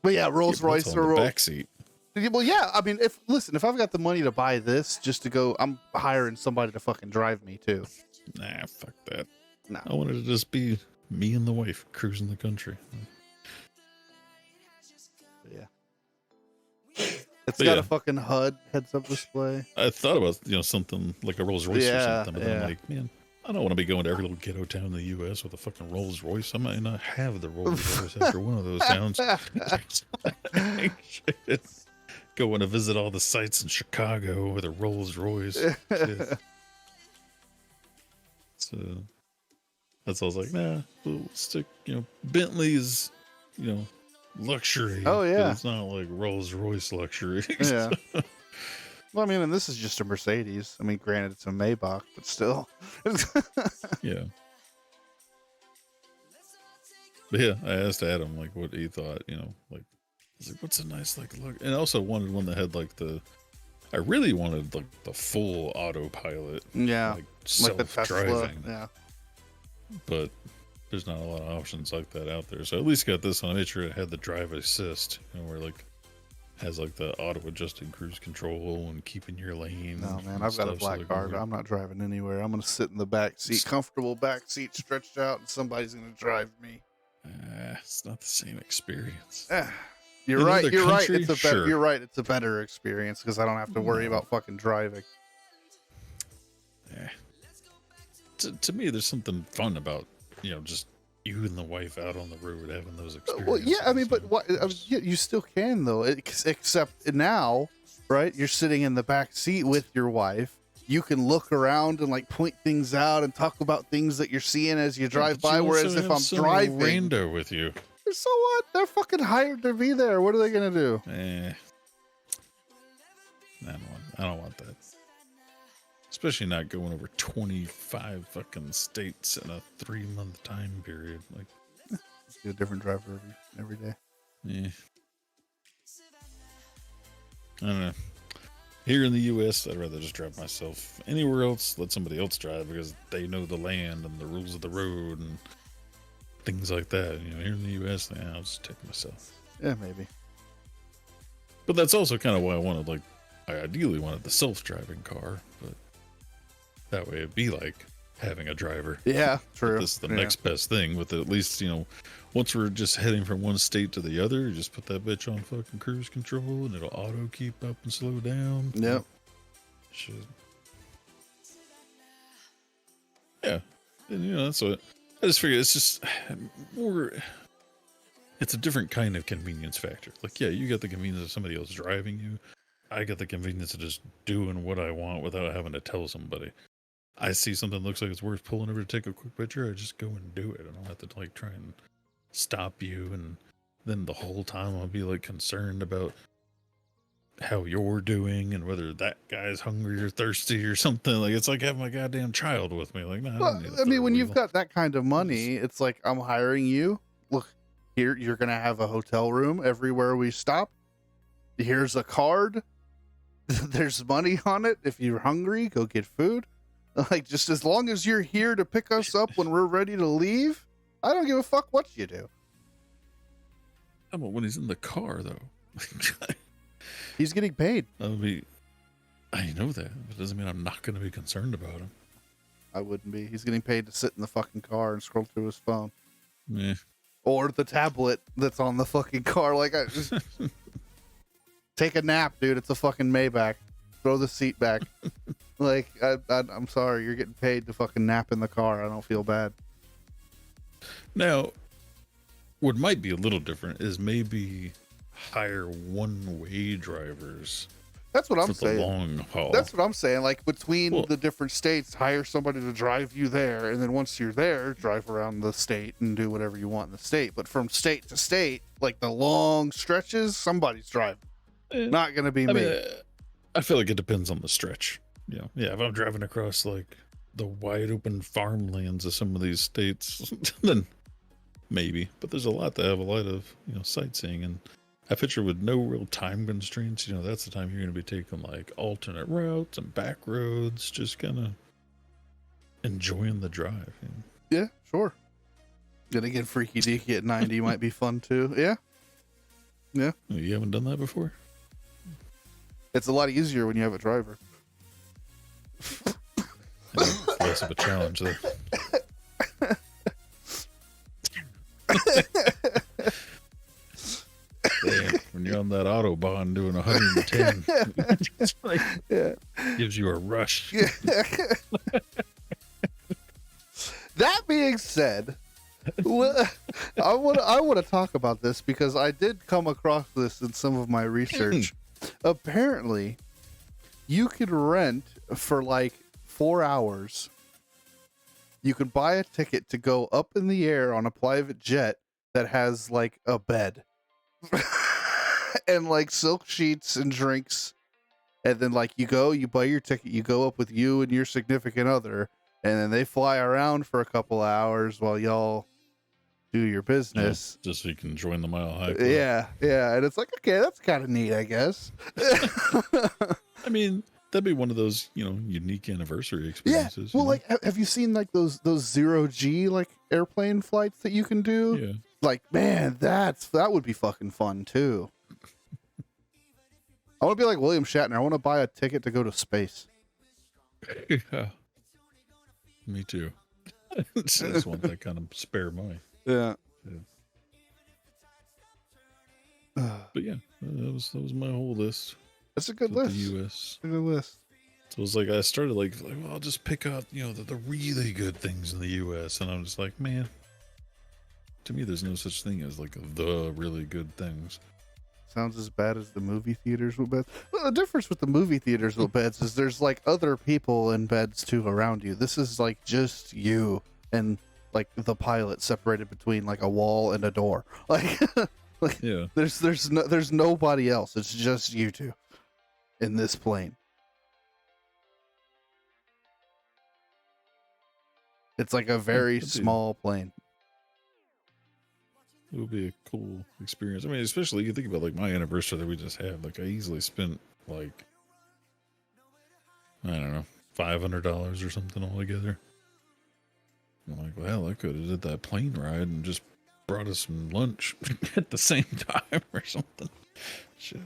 But yeah, Rolls Royce or backseat. Well, yeah. I mean, if I've got the money to buy this just to go, I'm hiring somebody to fucking drive me too. Nah, fuck that. No. I wanted to just be me and the wife cruising the country. Yeah. It's got a fucking HUD heads-up display. I thought about something like a Rolls Royce or something, but then I'm yeah. like, man, I don't want to be going to every little ghetto town in the U.S. with a fucking Rolls Royce. I might not have the Rolls Royce after one of those towns. Going to visit all the sites in Chicago with a Rolls Royce. Shit. So that's all I was like, nah, we'll stick, Bentley's, luxury. Oh, yeah. But it's not like Rolls Royce luxury. Yeah. Well, I mean, and this is just a Mercedes. I mean, granted, it's a Maybach, but still. Yeah. But yeah, I asked Adam, like, what he thought, like, I was like, what's a nice, like, look? And I also wanted one that had, like, I really wanted, like, the full autopilot. Yeah. Like the Tesla. self-driving. Yeah. But there's not a lot of options like that out there. So I at least got this one. I made sure it had the drive assist, where, like, has like the auto adjusted cruise control and keeping your lane. No, man, I've got a black card. I'm not driving anywhere. I'm going to sit in the back seat, comfortable back seat, stretched out, and somebody's going to drive me. It's not the same experience. You're right. You're right. It's a better. Sure. You're right. It's a better experience because I don't have to worry about fucking driving. To me, there's something fun about just you and the wife out on the road having those experiences. Well, yeah, I mean, but what? You still can though, except now, right? You're sitting in the back seat with your wife. You can look around and like point things out and talk about things that you're seeing as you drive by. Whereas if I'm driving, rando with you. So what? They're fucking hired to be there. What are they gonna do? I don't want that. Especially not going over 25 fucking states in a 3-month time period. Like, be a different driver every day. Yeah. I don't know. Here in the U.S., I'd rather just drive myself. Anywhere else, let somebody else drive because they know the land and the rules of the road and things like that. Here in the U.S., I'll just take myself. Yeah, maybe. But that's also kind of why I ideally wanted the self-driving car, but that way it'd be like having a driver. Yeah, true. But this is the next best thing with at least, once we're just heading from one state to the other, you just put that bitch on fucking cruise control and it'll auto keep up and slow down. Yep. Shit. Yeah. And, that's what I just figured it's just more, it's a different kind of convenience factor. Like, yeah, you got the convenience of somebody else driving you. I got the convenience of just doing what I want without having to tell somebody. I see something that looks like it's worth pulling over to take a quick picture. I just go and do it. I don't have to try and stop you. And then the whole time I'll be concerned about how you're doing and whether that guy's hungry or thirsty or something. It's like having my goddamn child with me. Well, I mean, when you've got that kind of money, it's like, I'm hiring you. Look, here, you're going to have a hotel room everywhere we stop. Here's a card. There's money on it. If you're hungry, go get food. Just as long as you're here to pick us up when we're ready to leave, I don't give a fuck what you do. How about when he's in the car, though? He's getting paid. I know that. It doesn't mean I'm not going to be concerned about him. I wouldn't be. He's getting paid to sit in the fucking car and scroll through his phone. Yeah. Or the tablet that's on the fucking car. Take a nap, dude. It's a fucking Maybach. Throw the seat back. I'm sorry. You're getting paid to fucking nap in the car. I don't feel bad. Now, what might be a little different is maybe hire one-way drivers That's what I'm for the saying. long haul. That's what I'm saying. Like between Well- the different states, hire somebody to drive you there, and then once you're there, drive around the state and do whatever you want in the state. But from state to state, like the long stretches, somebody's driving. Not gonna be I me. mean, I feel like it depends on the stretch. Yeah, if I'm driving across like the wide open farmlands of some of these states, then maybe. But there's a lot that have a lot of sightseeing, and I picture with no real time constraints. That's the time you're going to be taking like alternate routes and back roads, just kind of enjoying the drive. Yeah, sure. Gonna get freaky deaky at 90 might be fun too. Yeah. You haven't done that before? It's a lot easier when you have a driver. Less of a challenge there. Damn, when you're on that Autobahn doing 110, it's like, gives you a rush. That being said, I want to talk about this because I did come across this in some of my research. Apparently, you could rent for like 4 hours. You could buy a ticket to go up in the air on a private jet that has like a bed and like silk sheets and drinks. And then like you buy your ticket, you go up with you and your significant other, and then they fly around for a couple hours while y'all do your business. Just so you can join the Mile High Club. Yeah. And it's like, okay, that's kind of neat, I guess. I mean, that'd be one of those, unique anniversary experiences. Well, like, have you seen like those 0G like airplane flights that you can do? Yeah. Like, man, that would be fucking fun too. I want to be like William Shatner. I want to buy a ticket to go to space. Yeah. Me too. I just want that kind of spare money. Yeah. But yeah, that was my whole list. That's a good with list. The U.S. A good list. So it was like I started like well, I'll just pick out the really good things in the U.S. and I'm just like, man, to me there's no such thing as like the really good things. Sounds as bad as the movie theaters with beds. Well, the difference with the movie theaters with beds is there's like other people in beds too around you. This is like just you and like the pilot separated between like a wall and a door. Like, Yeah. there's nobody else. It's just you two in this plane. It's like a very small plane. It would be a cool experience. I mean, especially you think about like my anniversary that we just had. Like I easily spent like I don't know $500 or something altogether. I'm like, well, I could have did that plane ride and just brought us some lunch at the same time or something. Shit.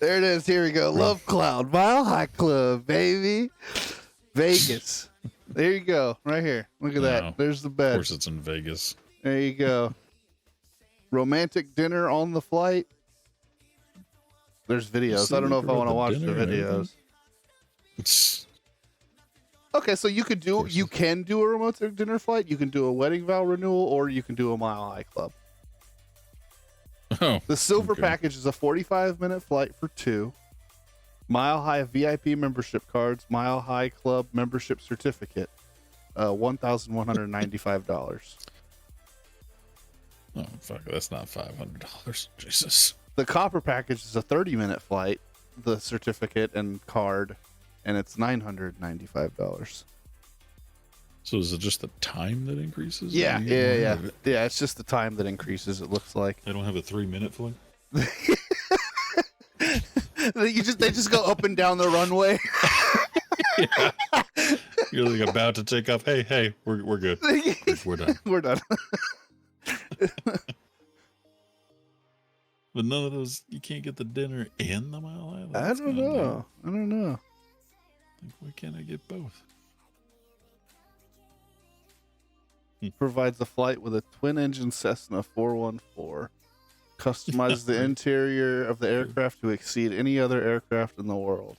There it is. Here we go. Love Cloud Mile High Club, baby. Vegas. There you go. Right here. Look at that. There's the Of bed. course, it's in Vegas. There you go. Romantic dinner on the flight. There's videos. I don't know if I want to watch the videos. It's Okay, so you can do a romantic dinner flight. You can do a wedding vow renewal, or you can do a Mile High Club. oh, The silver okay. package is a 45-minute flight for two. Mile High VIP membership cards, Mile High Club membership certificate, $1,195. Oh fuck, that's not $500. Jesus. The copper package is a 30-minute flight, the certificate and card, and it's $995. So is it just the time that increases? Yeah. You don't have it- Yeah, it's just the time that increases, it looks like. They don't have a 3-minute flight. They just go up and down the runway. Yeah. You're like about to take off. Hey, we're good. We're done. We're done. But none of those. You can't get the dinner and the Mile High. I don't know. Like, why can't I get both? Provides a flight with a twin-engine Cessna 414. Customize the interior of the aircraft to exceed any other aircraft in the world.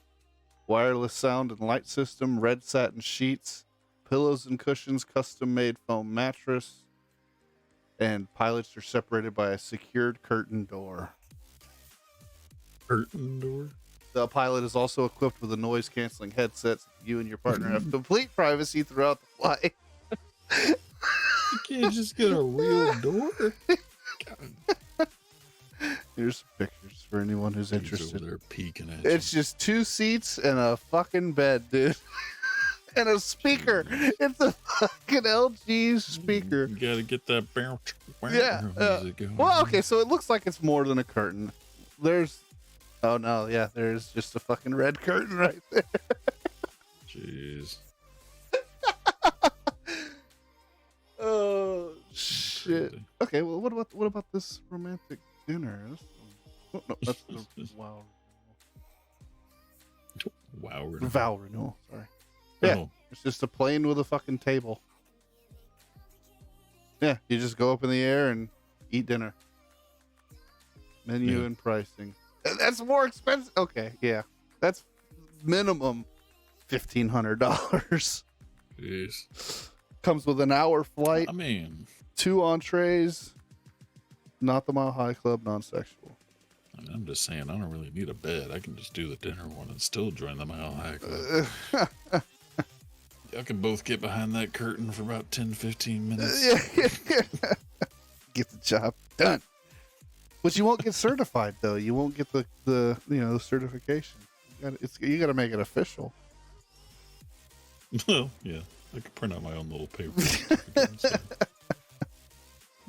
Wireless sound and light system, red satin sheets, pillows and cushions, custom-made foam mattress, and pilots are separated by a secured curtain door. Curtain door. The pilot is also equipped with a noise-canceling headset. So you and your partner have complete privacy throughout the flight. You can't just get a real door. God. Here's some pictures for anyone who's He's interested. over there peeking at It's just 2 seats and a fucking bed, dude. And a speaker. It's a fucking LG speaker. You gotta get that bounce. Yeah. Music going. Well, okay, so it looks like it's more than a curtain. Oh no, yeah, there's just a fucking red curtain right there. Jeez. Oh shit. Okay, well, what about this romantic dinner? That's the wow. Wow. Vow renewal. Sorry. Yeah, Oh, it's just a plane with a fucking table. Yeah, you just go up in the air and eat dinner. Menu Yeah. and pricing. That's more expensive. Okay, yeah, that's minimum $1,500. jeez. Comes with an hour flight, I mean, 2 entrees, not the Mile High Club, non-sexual. I'm just saying, I don't really need a bed. I can just do the dinner one and still join the Mile High Club. Y'all can both get behind that curtain for about 10, 15 minutes. Get the job done. But you won't get certified though. You won't get the certification. You got to make it official. Well, yeah. I could print out my own little paper. certificate,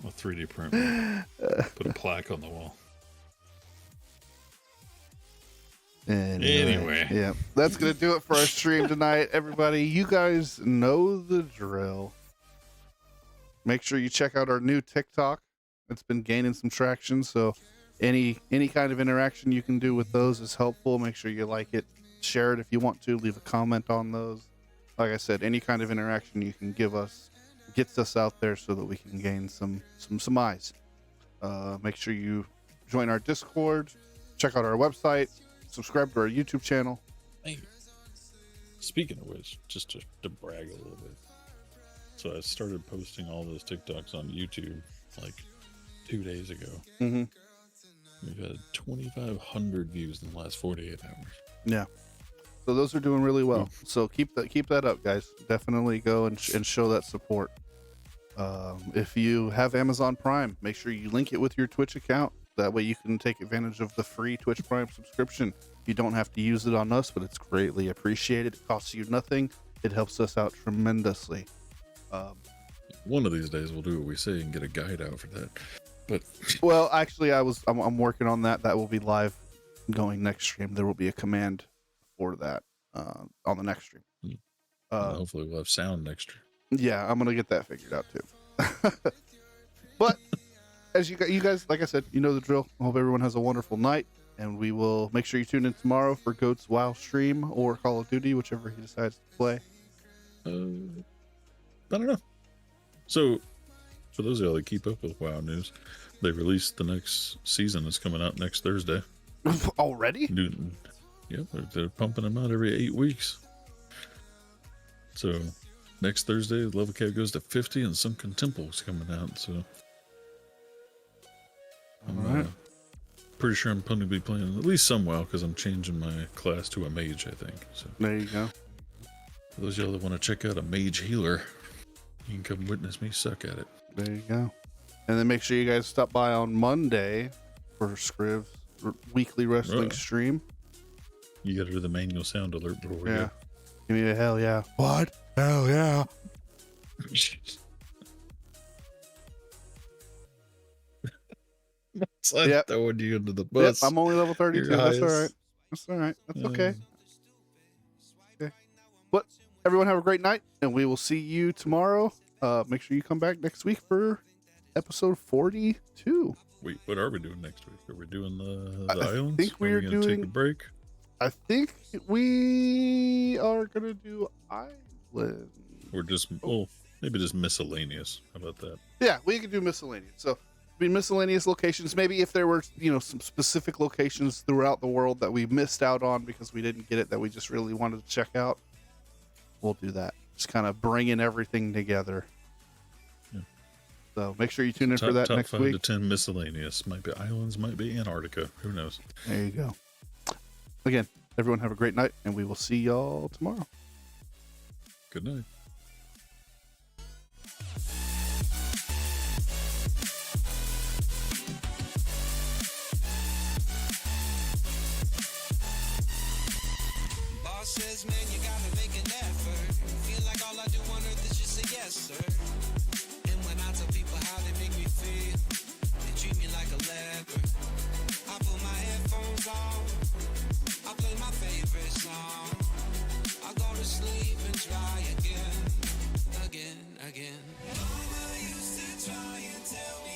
a 3D print one. Put a plaque on the wall. Anyway. Yeah, that's gonna do it for our stream tonight, everybody. You guys know the drill. Make sure you check out our new TikTok. It's been gaining some traction, so any kind of interaction you can do with those is helpful. Make sure you like it, share it if you want to, leave a comment on those. Like I said, any kind of interaction you can give us gets us out there so that we can gain some eyes. Make sure you join our Discord, check out our website, subscribe to our YouTube channel. Hey, speaking of which, just to brag a little bit. So I started posting all those TikToks on YouTube like 2 days ago. Mm-hmm. We've had 2,500 views in the last 48 hours. Yeah. So those are doing really well. So keep that up, guys. Definitely go and show that support. If you have Amazon Prime, make sure you link it with your Twitch account. That way you can take advantage of the free Twitch Prime subscription. You don't have to use it on us, but it's greatly appreciated. It costs you nothing. It helps us out tremendously. One of these days we'll do what we say and get a guide out for that. But well, actually, I'm working on that. That will be live going next stream. There will be a command for that on the next stream. hopefully we'll have sound next year. Yeah, I'm gonna get that figured out too. But as you guys, like I said, you know the drill. I hope everyone has a wonderful night, and we will make sure you tune in tomorrow for Goat's WoW stream or Call of Duty, whichever he decides to play. I don't know. So, for those of y'all that keep up with WoW news, they released the next season that's coming out next Thursday. Already? Yep, they're pumping them out every 8 weeks. So, next Thursday, the level cap goes to 50, and Sunken Temple's coming out. So, I'm pretty sure I'm going to be playing at least some WoW because I'm changing my class to a mage, I think. So, there you go. For those of y'all that want to check out a mage healer, you can come witness me suck at it. There you go. And then make sure you guys stop by on Monday for Scriv's weekly wrestling stream. You got to do the manual sound alert before we go. Give me a hell yeah. What? Hell yeah. It's like throwing you into the bus. Yep, I'm only level 32. That's all right. That's all right. That's okay. Okay. But everyone have a great night, and we will see you tomorrow. Make sure you come back next week for episode 42. Wait, what are we doing next week? Are we doing the islands? I think we're gonna doing take a break. I think we are gonna do island. Or just maybe just miscellaneous. How about that? Yeah, we could do miscellaneous. So be miscellaneous locations. Maybe if there were some specific locations throughout the world that we missed out on because we didn't get it, that we just really wanted to check out, we'll do that. Just kind of bringing everything together. Yeah. So make sure you tune in for that top next 5 week. to 10 miscellaneous. Might be islands, might be Antarctica. Who knows? There you go. again, everyone have a great night, and we will see y'all tomorrow. Good night. Boss says, man, you gotta make an effort. Feel like all I do on earth is just say yes, sir. And when I tell people how they make me feel, they treat me like a leper. I put my headphones on, I play my favorite song. I go to sleep and try again. Mama used to try and tell me